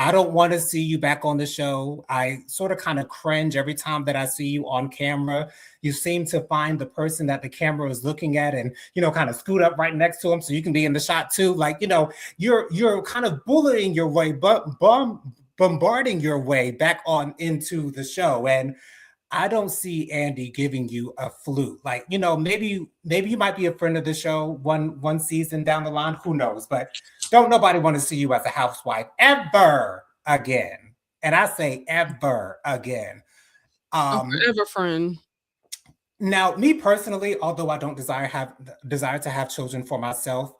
I don't want to see you back on the show. I sort of kind of cringe every time that I see you on camera. You seem to find the person that the camera is looking at and, kind of scoot up right next to him so you can be in the shot too. Like, you're kind of bullying your way, but bombarding your way back on into the show. And I don't see Andy giving you a flute. Like, maybe you might be a friend of the show one season down the line. Who knows? But don't nobody want to see you as a housewife ever again. And I say ever again. A forever friend. Now, me personally, although I don't desire to have children for myself,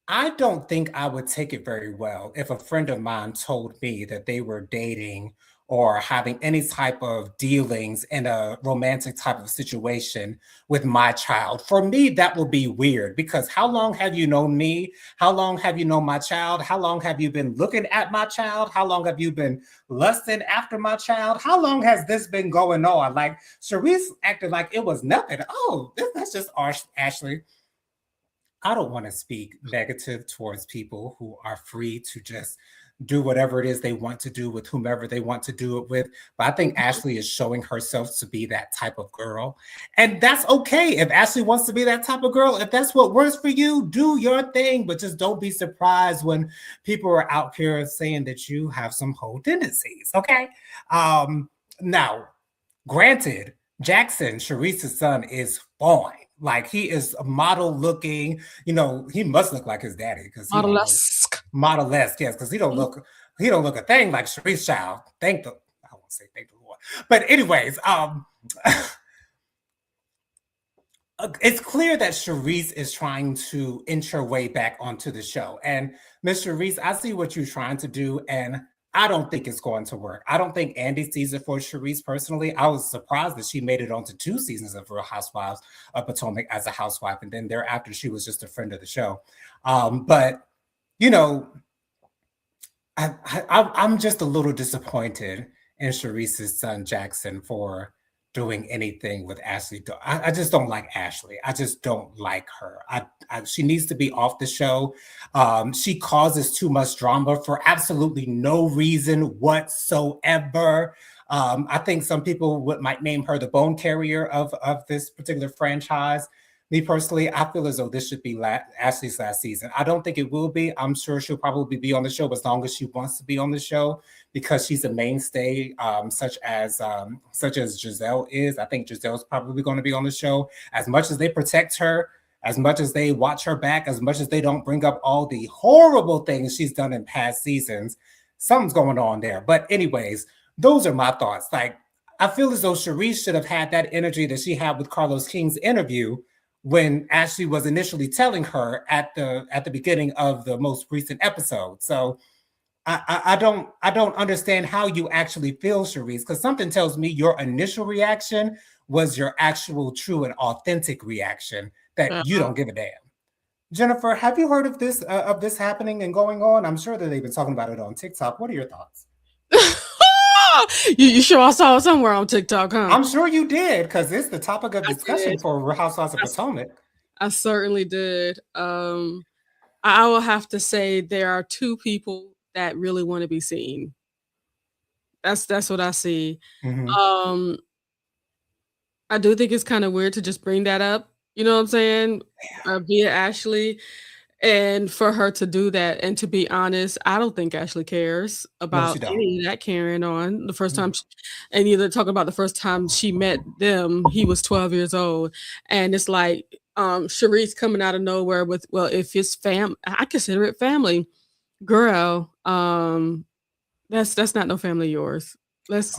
I don't think I would take it very well if a friend of mine told me that they were dating or having any type of dealings in a romantic type of situation with my child. For me, that will be weird because how long have you known me? How long have you known my child? How long have you been looking at my child? How long have you been lusting after my child? How long has this been going on? Like, Charisse acted like it was nothing. Oh, that's just Ashley. I don't want to speak negative towards people who are free to just do whatever it is they want to do with whomever they want to do it with. But I think Ashley is showing herself to be that type of girl. And that's okay. If Ashley wants to be that type of girl, if that's what works for you, do your thing. But just don't be surprised when people are out here saying that you have some whole tendencies. Okay. Now, granted, Jackson, Charisse's son, is fine. Like he is a model looking, he must look like his daddy because model-esque, yes, because he don't look a thing like Charisse child. I won't say thank the Lord. But anyways, it's clear that Charisse is trying to inch her way back onto the show. And Miss Charisse, I see what you're trying to do, and I don't think it's going to work. I don't think Andy sees it for Charisse personally. I was surprised that she made it onto 2 seasons of Real Housewives of Potomac as a housewife, and then thereafter she was just a friend of the show. But I'm just a little disappointed in Charisse's son Jackson for doing anything with Ashley. I just don't like Ashley. I just don't like her. She needs to be off the show. She causes too much drama for absolutely no reason whatsoever. I think some people might name her the bone carrier of this particular franchise. Me personally, I feel as though this should be Ashley's last season. I don't think it will be. I'm sure she'll probably be on the show as long as she wants to be on the show because she's a mainstay, such as Giselle is. I think Giselle's probably going to be on the show. As much as they protect her, as much as they watch her back, as much as they don't bring up all the horrible things she's done in past seasons, something's going on there. But anyways, those are my thoughts. Like, I feel as though Charisse should have had that energy that she had with Carlos King's interview when Ashley was initially telling her at the beginning of the most recent episode. So I don't understand how you actually feel, Charisse, because something tells me your initial reaction was your actual true and authentic reaction that you don't give a damn. Jennifer, have you heard of this happening and going on? I'm sure that they've been talking about it on TikTok. What are your thoughts? You sure I saw it somewhere on TikTok, huh? I'm sure you did, because it's the topic of discussion for Real Housewives of Potomac. I certainly did. I will have to say there are 2 people that really want to be seen. That's what I see. Mm-hmm. I do think it's kind of weird to just bring that up. You know what I'm saying? Via Ashley. And for her to do that, and to be honest, I don't think Ashley cares about any of that carrying on. The first time, and either talking about the first time she met them, he was 12 years old, and it's like Charisse coming out of nowhere with, well, if it's I consider it family, girl. That's not no family of yours. Let's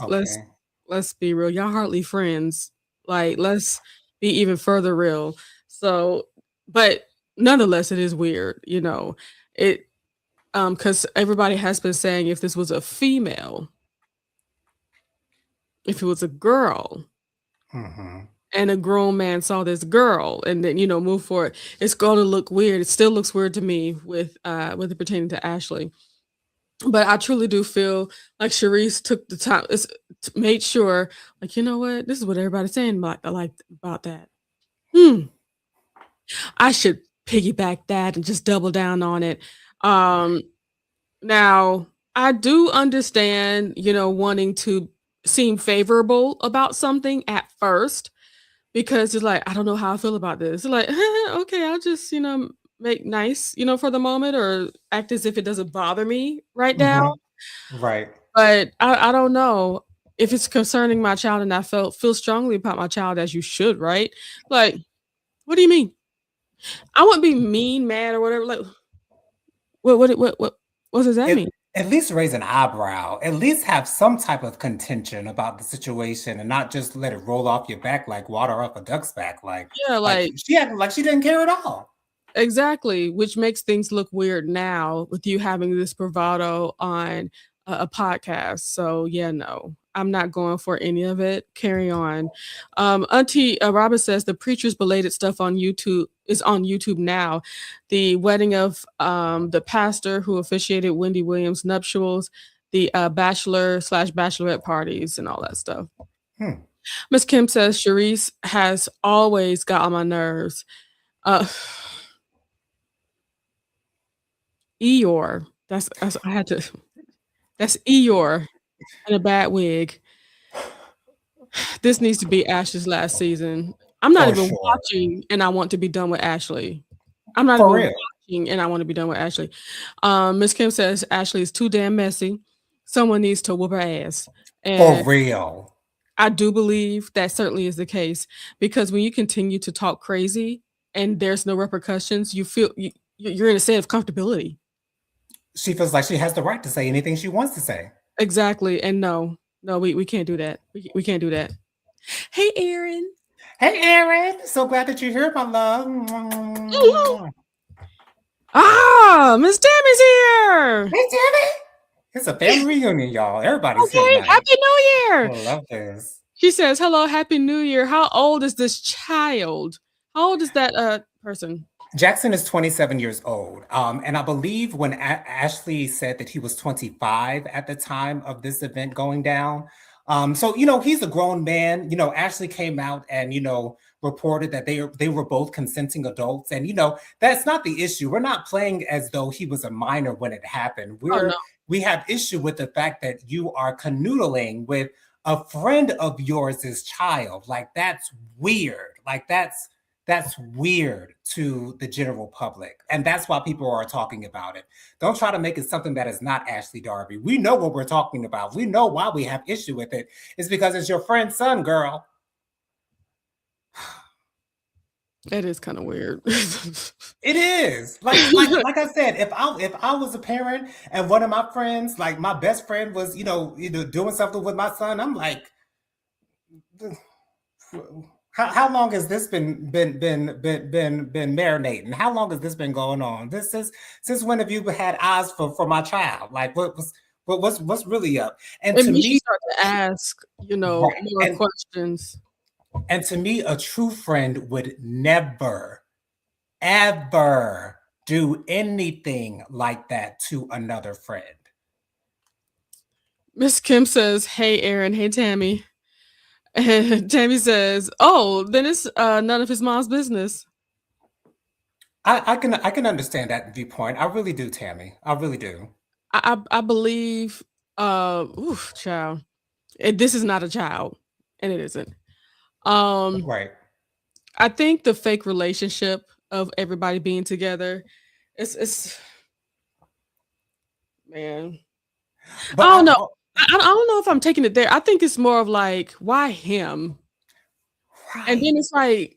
be real. Y'all hardly friends. Like, let's be even further real. So, but nonetheless, it is weird, it, because everybody has been saying if this was a female, if it was a girl, Hmm. and a grown man saw this girl and then, move forward, it's gonna look weird. It still looks weird to me with it pertaining to Ashley. But I truly do feel like Charisse took the time, made sure, like, you know what, this is what everybody's saying like about that. Hmm, I should piggyback that and just double down on it. Um, Now I do understand, wanting to seem favorable about something at first because it's like, I don't know how I feel about this. Like, okay, I'll just, make nice, for the moment or act as if it doesn't bother me right now. Hmm. Right. But I don't know if it's concerning my child and I feel strongly about my child as you should, right? Like, what do you mean? I wouldn't be mean, mad, or whatever. Like, what does that At, mean? at least raise an eyebrow. At least have some type of contention about the situation and not just let it roll off your back like water off a duck's back. Yeah, Like like she acted like she didn't care at all. exactly, which makes things look weird now with you having this bravado on a podcast. So yeah, no, I'm not going for any of it. Carry on. Auntie Robert says the preacher's belated stuff on YouTube is on YouTube now. The wedding of the pastor who officiated Wendy Williams' nuptials, the bachelor/bachelorette parties, and all that stuff. Hmm. Miss Kim says Charisse has always got on my nerves. Uh, Eeyore. That's I had to that's Eeyore in a bad wig. This needs to be Ashley's last season. I'm not For even sure. watching and I want to be done with Ashley. I'm not For even real. watching and I want to be done with Ashley. Miss Kim says Ashley is too damn messy. Someone needs to whoop her ass. For And real. I do believe that certainly is the case because when you continue to talk crazy and there's no repercussions, you're in a state of comfortability. She feels like she has the right to say anything she wants to say. Exactly, and no, no, we can't do that. We can't do that. Hey, Aaron. Hey, Aaron. So glad that you're here, my Ooh. love. Ah, Miss Tammy's here. Hey, Tammy. It's a family reunion, y'all. Everybody's here Okay, tonight. Happy New I Year. love this. She says, "Hello, Happy New Year." How old is this child? How old is that person? Jackson is 27 years old. And I believe when Ashley said that he was 25 at the time of this event going down. So, he's a grown man. Ashley came out and, reported that they were both consenting adults. And, that's not the issue. We're not playing as though he was a minor when it happened. Oh no. We have issue with the fact that you are canoodling with a friend of yours' child. Like, that's weird. Like, that's weird to the general public. And that's why people are talking about it. Don't try to make it something that is not Ashley Darby. We know what we're talking about. We know why we have issue with it. It's because it's your friend's son, girl. That is kind of weird. It is. Like I said, if I was a parent and one of my friends, like my best friend was, doing something with my son, I'm like, how long has this been marinating? How long has this been going on? This is Since when have you had eyes for my child? Like what's really up? And It to makes you me, start to ask, right, more questions. and to me, a true friend would never, ever do anything like that to another friend. Miss Kim says, "Hey, Aaron. Hey, Tammy." And Tammy says, "Oh, then it's none of his mom's business." I can understand that viewpoint. I really do, Tammy. I really do. I believe, oof, child. This is not a child, and it isn't. Um, Right. I think the fake relationship of everybody being together, it's man. I But don't know. I don't know if I'm taking it there. I think it's more of like, why him? And then right. it's like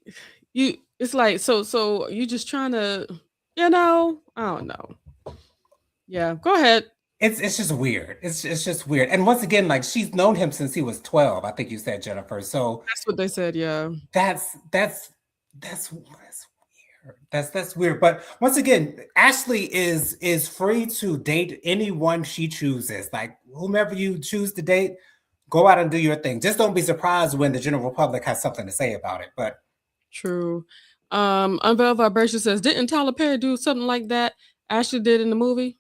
it's like so you just trying to, I don't know. Yeah, go ahead. It's just weird. It's just weird. And once again, like she's known him since he was 12, I think you said, Jennifer. So That's what they said. Yeah. that's weird. That's weird. But once again, Ashley is free to date anyone she chooses. Like whomever you choose to date, go out and do your thing. Just don't be surprised when the general public has something to say about it. But True. Unveiled Vibration says, didn't Tyler Perry do something like that Ashley did in the movie?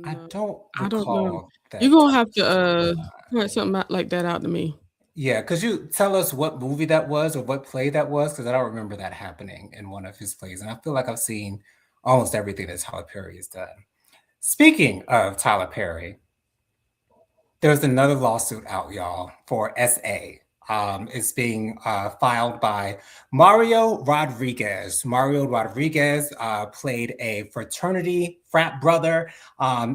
I No, don't I don't know. recall You're that gonna type have of to storyline. point something out like that out to me. Yeah, could you tell us what movie that was or what play that was? Because I don't remember that happening in one of his plays. And I feel like I've seen almost everything that Tyler Perry has done. Speaking of Tyler Perry, there's another lawsuit out, y'all, for SA. It's being filed by Mario Rodriguez. Mario Rodriguez played a fraternity frat brother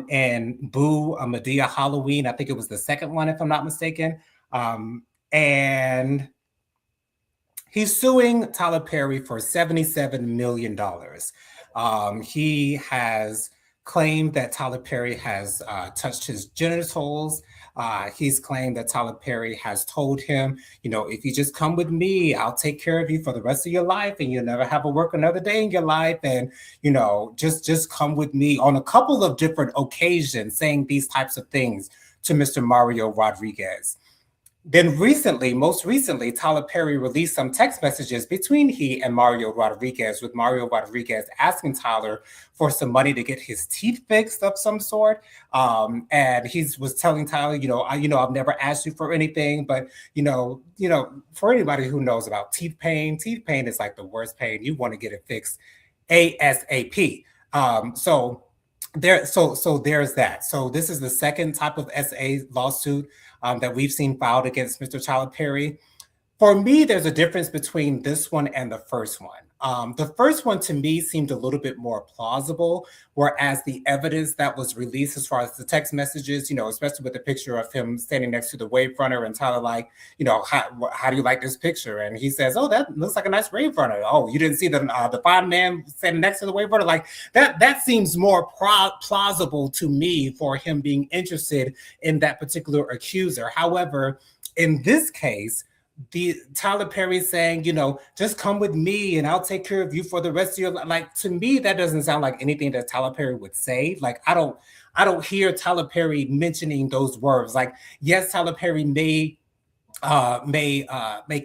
in Boo a Medea Halloween. I think it was the second one, if I'm not mistaken. And he's suing Tyler Perry for $77 million. He has claimed that Tyler Perry has touched his genitals. He's claimed that Tyler Perry has told him, if you just come with me, I'll take care of you for the rest of your life, and you'll never have to work another day in your life. And just come with me on a couple of different occasions, saying these types of things to Mr. Mario Rodriguez. Then most recently, Tyler Perry released some text messages between he and Mario Rodriguez, with Mario Rodriguez asking Tyler for some money to get his teeth fixed of some sort. And he was telling Tyler, I've never asked you for anything, but for anybody who knows about teeth pain is like the worst pain. You want to get it fixed ASAP. So there's that. So this is the second type of SA lawsuit that we've seen filed against Mr. Tyler Perry. For me, there's a difference between this one and the first one. The first one to me seemed a little bit more plausible, whereas the evidence that was released as far as the text messages, especially with the picture of him standing next to the wave runner and Tyler like, how do you like this picture? And he says, oh, that looks like a nice wave runner. Oh, you didn't see the fine man standing next to the wave runner? Like that seems more plausible to me for him being interested in that particular accuser. However, in this case, the Tyler Perry saying, just come with me and I'll take care of you for the rest of your life. Like, to me, that doesn't sound like anything that Tyler Perry would say. Like, I don't hear Tyler Perry mentioning those words. Like, yes, Tyler Perry may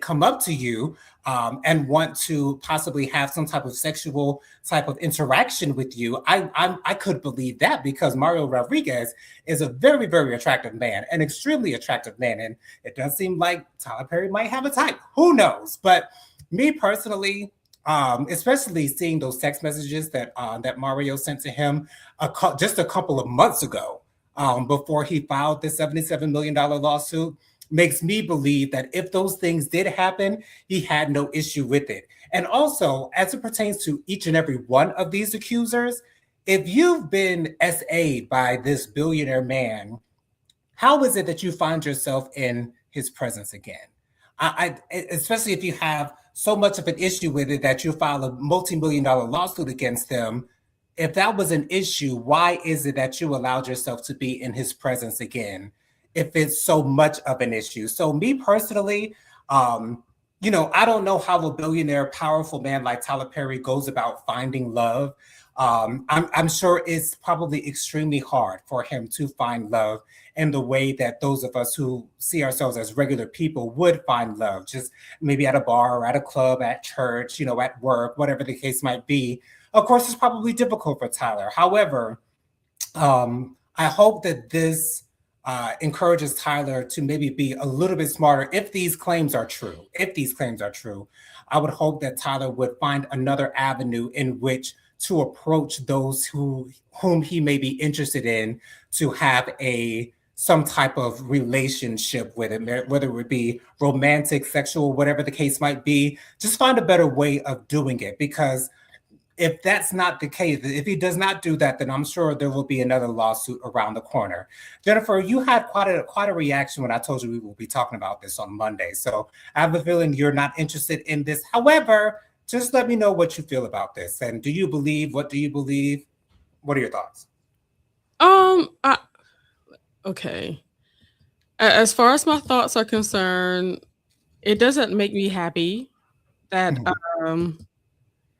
come up to you and want to possibly have some type of sexual type of interaction with you. I could believe that, because Mario Rodriguez is a very, very attractive man, an extremely attractive man. And it does seem like Tyler Perry might have a type. Who knows? But me personally, especially seeing those text messages that Mario sent to him just a couple of months ago, before he filed this $77 million lawsuit, makes me believe that if those things did happen, he had no issue with it. And also, as it pertains to each and every one of these accusers, if you've been SA'd by this billionaire man, how is it that you find yourself in his presence again? Especially if you have so much of an issue with it that you file a multi-million-dollar lawsuit against them. If that was an issue, why is it that you allowed yourself to be in his presence again, if it's so much of an issue? So me personally, I don't know how a billionaire, powerful man like Tyler Perry goes about finding love. I'm sure it's probably extremely hard for him to find love in the way that those of us who see ourselves as regular people would find love, just maybe at a bar or at a club, at church, at work, whatever the case might be. Of course, it's probably difficult for Tyler. However, I hope that this encourages Tyler to maybe be a little bit smarter. If these claims are true, I would hope that Tyler would find another avenue in which to approach those whom he may be interested in, to have some type of relationship with him, whether it would be romantic, sexual, whatever the case might be. Just find a better way of doing it, because if that's not the case, if he does not do that, then I'm sure there will be another lawsuit around the corner. Jennifer, you had quite a reaction when I told you we will be talking about this on Monday. So I have a feeling you're not interested in this. However, just let me know what you feel about this. And what do you believe? What are your thoughts? Okay. As far as my thoughts are concerned, it doesn't make me happy that Mhm. um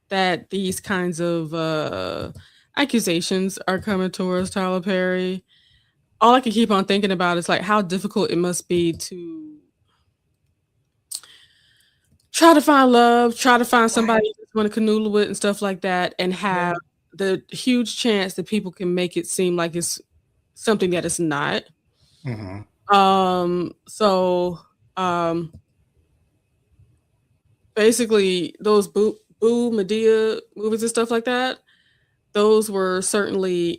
that these kinds of accusations are coming towards Tyler Perry. All I can keep on thinking about is like how difficult it must be to try to find love, try to find Right. somebody you just want to canoodle with and stuff like that, and have Yeah. the huge chance that people can make it seem like it's something that it's not. Mhm. So um basically those Boo Medea movies and stuff like that, those were certainly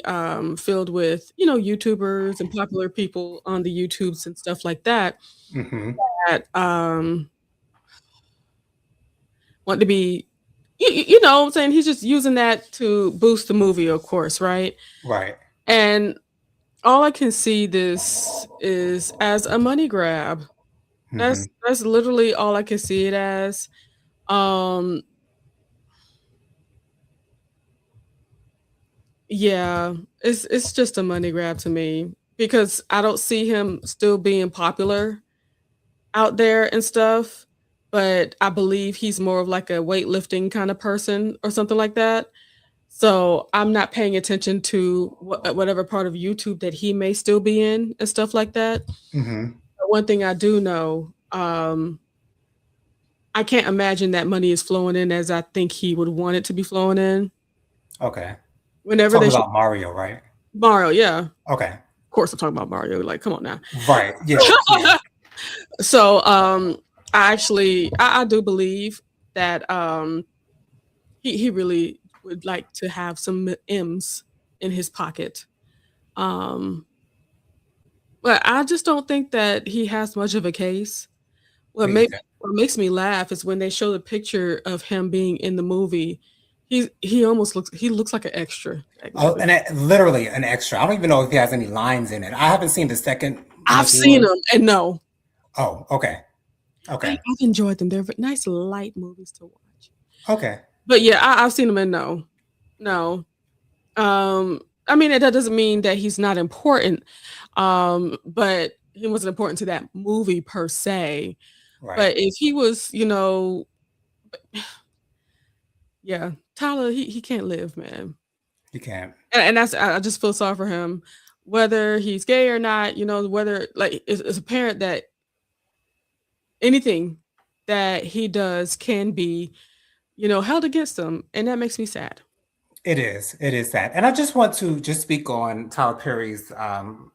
filled with, YouTubers and popular people on the YouTubes and stuff like that Mhm. that want to be you know what I'm saying? He's just using that to boost the movie, of course, right? Right. And all I can see this is as a money grab. That's Mhm. that's literally all I can see it as. Um, yeah, it's just a money grab to me because I don't see him still being popular out there and stuff, but I believe he's more of like a weightlifting kind of person or something like that. So I'm not paying attention to whatever part of YouTube that he may still be in and stuff like that. Mhm. But one thing I do know, I can't imagine that money is flowing in as I think he would want it to be flowing in. Okay. Whenever they Talking show about Mario, right? Mario, yeah. Of Okay. course I'm talking about Mario. Like, come on now. Right. Yeah. Yeah. So I do believe that he really would like to have some M's in his pocket. Um but I just don't think that he has much of a case. What Me make either. what makes me laugh is when they show the picture of him being in the movie, he looks like an extra Oh, technically. and literally an extra. I don't even know if he has any lines in it. I haven't seen the second I've movie seen or. them and no, Oh, okay. Okay. I've enjoyed them. They're nice light movies to watch. Okay. But yeah, I've seen them and no, no. I mean that doesn't mean that he's not important. But he wasn't important to that movie per se. Right. But if he was, yeah, Tyler, he can't live, man. You can't. And that's I just feel sorry for him, whether he's gay or not. Whether like it's apparent that anything that he does can be, held against him, and that makes me sad. It is. It is that. And I just want to just speak on Tyler Perry's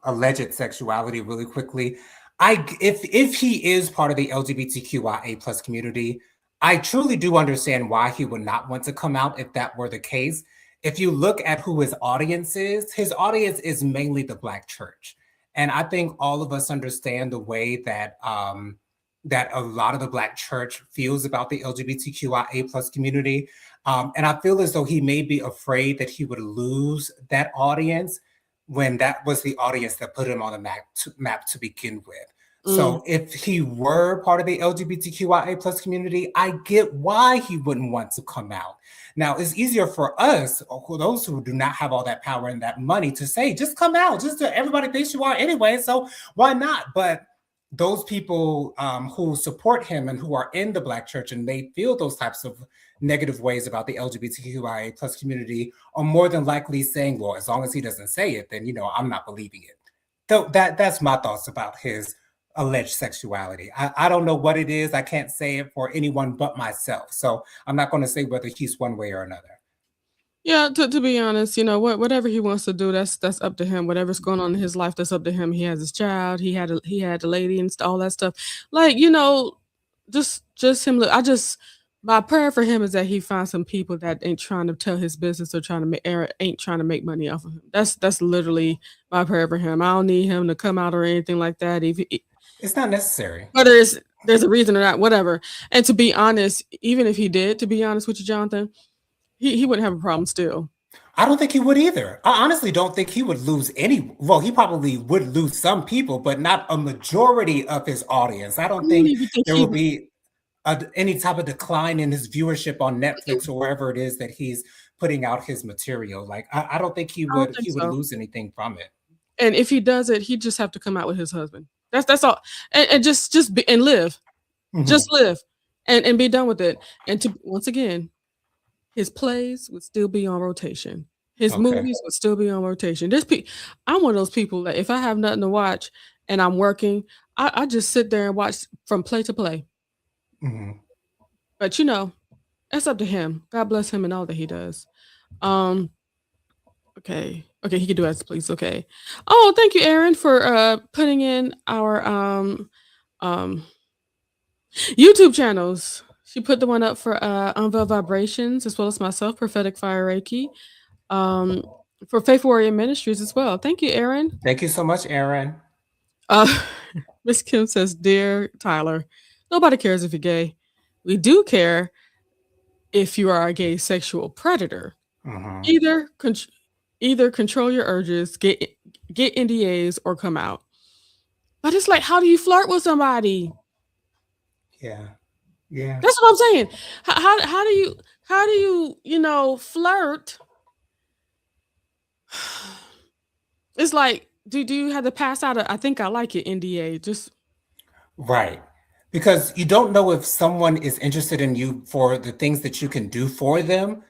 alleged sexuality really quickly. If he is part of the LGBTQIA plus community, I truly do understand why he would not want to come out if that were the case. If you look at who his audience is mainly the Black church. And I think all of us understand the way that that a lot of the Black church feels about the LGBTQIA plus community. And I feel as though he may be afraid that he would lose that audience when that was the audience that put him on the map to begin with. Mm. So if he were part of the LGBTQIA plus community, I get why he wouldn't want to come out. Now, it's easier for us, or those who do not have all that power and that money, to say, just come out, just everybody thinks you are anyway, so why not? But those people who support him and who are in the Black church and they feel those types of negative ways about the LGBTQIA plus community are more than likely saying, well, as long as he doesn't say it, then, I'm not believing it. So that's my thoughts about his alleged sexuality. I don't know what it is. I can't say it for anyone but myself. So I'm not going to say whether he's one way or another. Yeah, to be honest, whatever he wants to do, that's up to him. Whatever's going on in his life, that's up to him. He has his child. He had the lady and all that stuff. Like just him. My prayer for him is that he finds some people that ain't trying to tell his business or trying to ain't trying to make money off of him. That's literally my prayer for him. I don't need him to come out or anything like that. It's not necessary. Whether there's a reason or not, whatever. And to be honest, even if he did, to be honest with you, Jonathan, he wouldn't have a problem still. I don't think he would either. I honestly don't think he would lose any. Well, he probably would lose some people, but not a majority of his audience. I I don't don't think even think there he will would. be any type of decline in his viewership on Netflix or wherever it is that he's putting out his material. Like I don't think he I don't would think he would so. lose anything from it. And if he does it, he just have to come out with his husband. That's all. And just be, and live. Just Mhm. live. and be done with it. And to once again, his plays would still be on rotation. His Okay. movies would still be on rotation. I'm one of those people that if I have nothing to watch and I'm working, I just sit there and watch from play to play. Mhm. But you know, that's up to him. God bless him and all that he does. Um, okay. Okay, he can do as please. Okay. Oh, thank you, Aaron, for putting in our um YouTube channels. She put the one up for Unveil Vibrations as well as myself, Prophetic Fire Reiki. Um for Faith Warrior Ministries as well. Thank you, Aaron. Thank you so much, Aaron. Uh Miss Kim says, Dear Tyler, nobody cares if you're gay. We do care if you are a gay sexual predator. Mhm. Either con- either control your urges, get NDAs, or come out. But it's like, how do you flirt with somebody? Yeah. Yeah. That's what I'm saying. How do you flirt? It's like, do you have to pass out a I think I like it NDA? Just Right. Because you don't know if someone is interested in you for the things that you can do for them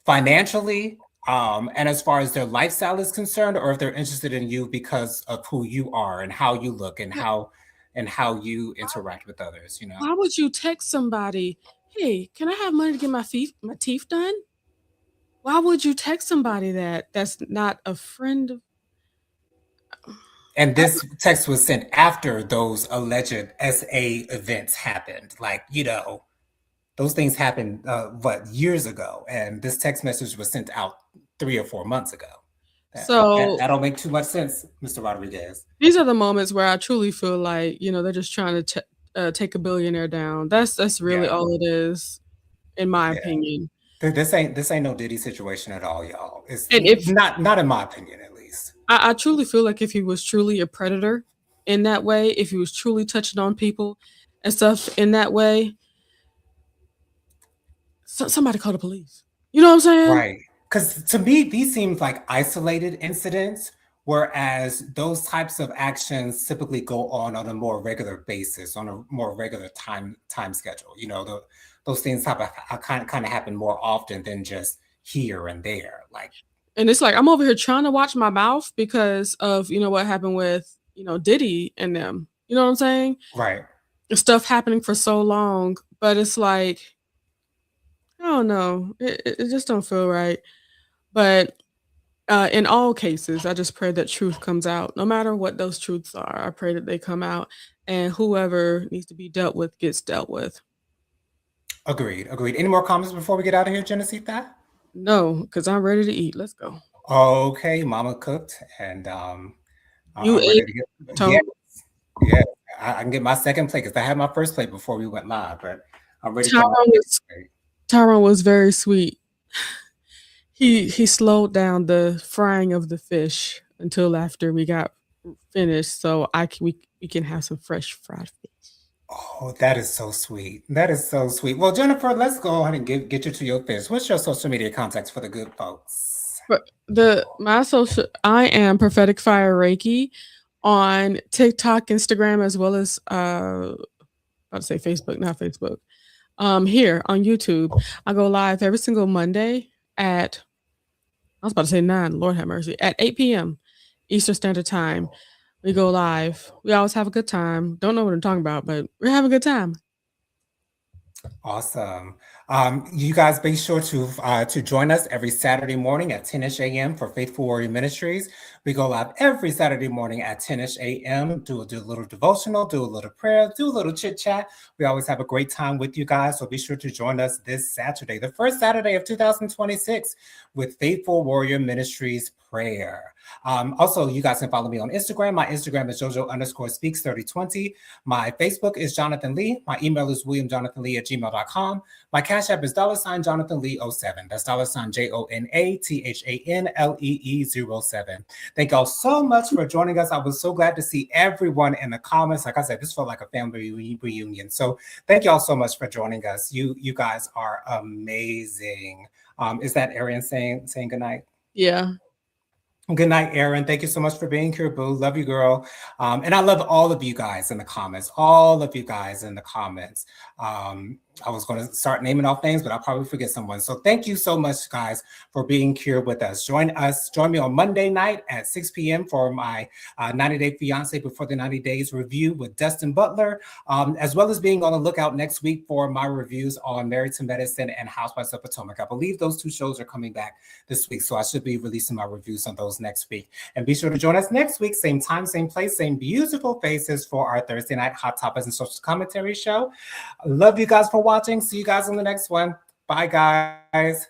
financially, and as far as their lifestyle is concerned, or if they're interested in you because of who you are and how you look but and how you interact with others, you know? why would you text somebody, "Hey, can I have money to get my teeth done?" Why would you text somebody that's not a friend of And I this text was sent after those alleged SA events happened. Like, those things happened, what, years ago. And this text message was sent out 3 or 4 months ago. So That don't make too much sense, Mr. Rodriguez. these are the moments where I truly feel like, they're just trying to take a billionaire down. That's really Yeah, all it is, in my yeah. opinion. This ain't no Diddy situation at all, y'all. It's And if not in my opinion, at least. I truly feel like if he was truly a predator in that way, if he was truly touching on people and stuff in that way, somebody call the police. You know what I'm saying? Right. Because to me, these seem like isolated incidents, whereas those types of actions typically go on a more regular basis, on a more regular time schedule. Those things kind of happen more often than just here and there. Like, And it's like I'm over here trying to watch my mouth because of what happened with Diddy and them. You know what I'm saying? right, Stuff happening for so long, but it's like I don't know. It just don't feel right. But in all cases, I just pray that truth comes out. No matter what those truths are, I pray that they come out, and whoever needs to be dealt with gets dealt with. agreed, agreed. Any more comments before we get out of here, Genesita? No, because I'm ready to eat. Let's go. Okay, Mama cooked, and You I'm ready ate, to get. Yeah, Tone. yeah. I can get my second plate because I had my first plate before we went live, but I'm ready for my Tyrone second was plate. Tyrone was very sweet. He slowed down the frying of the fish until after we got finished, so we can have some fresh fried fish. Oh, that is so sweet. That is so sweet. Well, Jennifer, let's go ahead and get you to your fish. What's your social media contacts for the good folks? But my social, I am Prophetic Fire Reiki on TikTok, Instagram, as well as about to say Facebook, not Facebook. Here on YouTube, I go live every single Monday at I was about to say 9. Lord have mercy, at 8 p.m. Eastern Standard Time. We go live. We always have a good time. Don't know what I'm talking about, but we're having a good time. Awesome. You guys be sure to join us every Saturday morning at 10-ish a.m. for Faithful Warrior Ministries. We go live every Saturday morning at 10-ish a.m. Do a little devotional, do a little prayer, do a little chit chat. We always have a great time with you guys. So be sure to join us this Saturday, the first Saturday of 2026, with Faithful Warrior Ministries prayer. Also, you guys can follow me on Instagram. My Instagram is JoJo_speaks3020. My Facebook is Jonathan Lee. My email is williamjonathanlee@gmail.com. My Cash App is $Jonathan Lee 07. That's $JONATHANLEE07. Thank y'all so much for joining us. I was so glad to see everyone in the comments. Like I said, this felt like a family reunion. So thank y'all so much for joining us. You guys are amazing. Is that Arian saying goodnight? Yeah. Good night, Erin. Thank you so much for being here, boo. Love you, girl. And I love all of you guys in the comments. All of you guys in the comments. I was going to start naming off names, but I'll probably forget someone. So thank you so much, guys, for being here with us. Join me on Monday night at 6 p.m. for my 90 Day Fiance Before the 90 Days review with Dustin Butler, as well as being on the lookout next week for my reviews on Married to Medicine and Housewives of Potomac. I believe those two shows are coming back this week, so I should be releasing my reviews on those next week. And be sure to join us next week, same time, same place, same beautiful faces for our Thursday night Hot Topics and Social Commentary show. I love you guys for watching. See you guys on the next one. Bye, guys.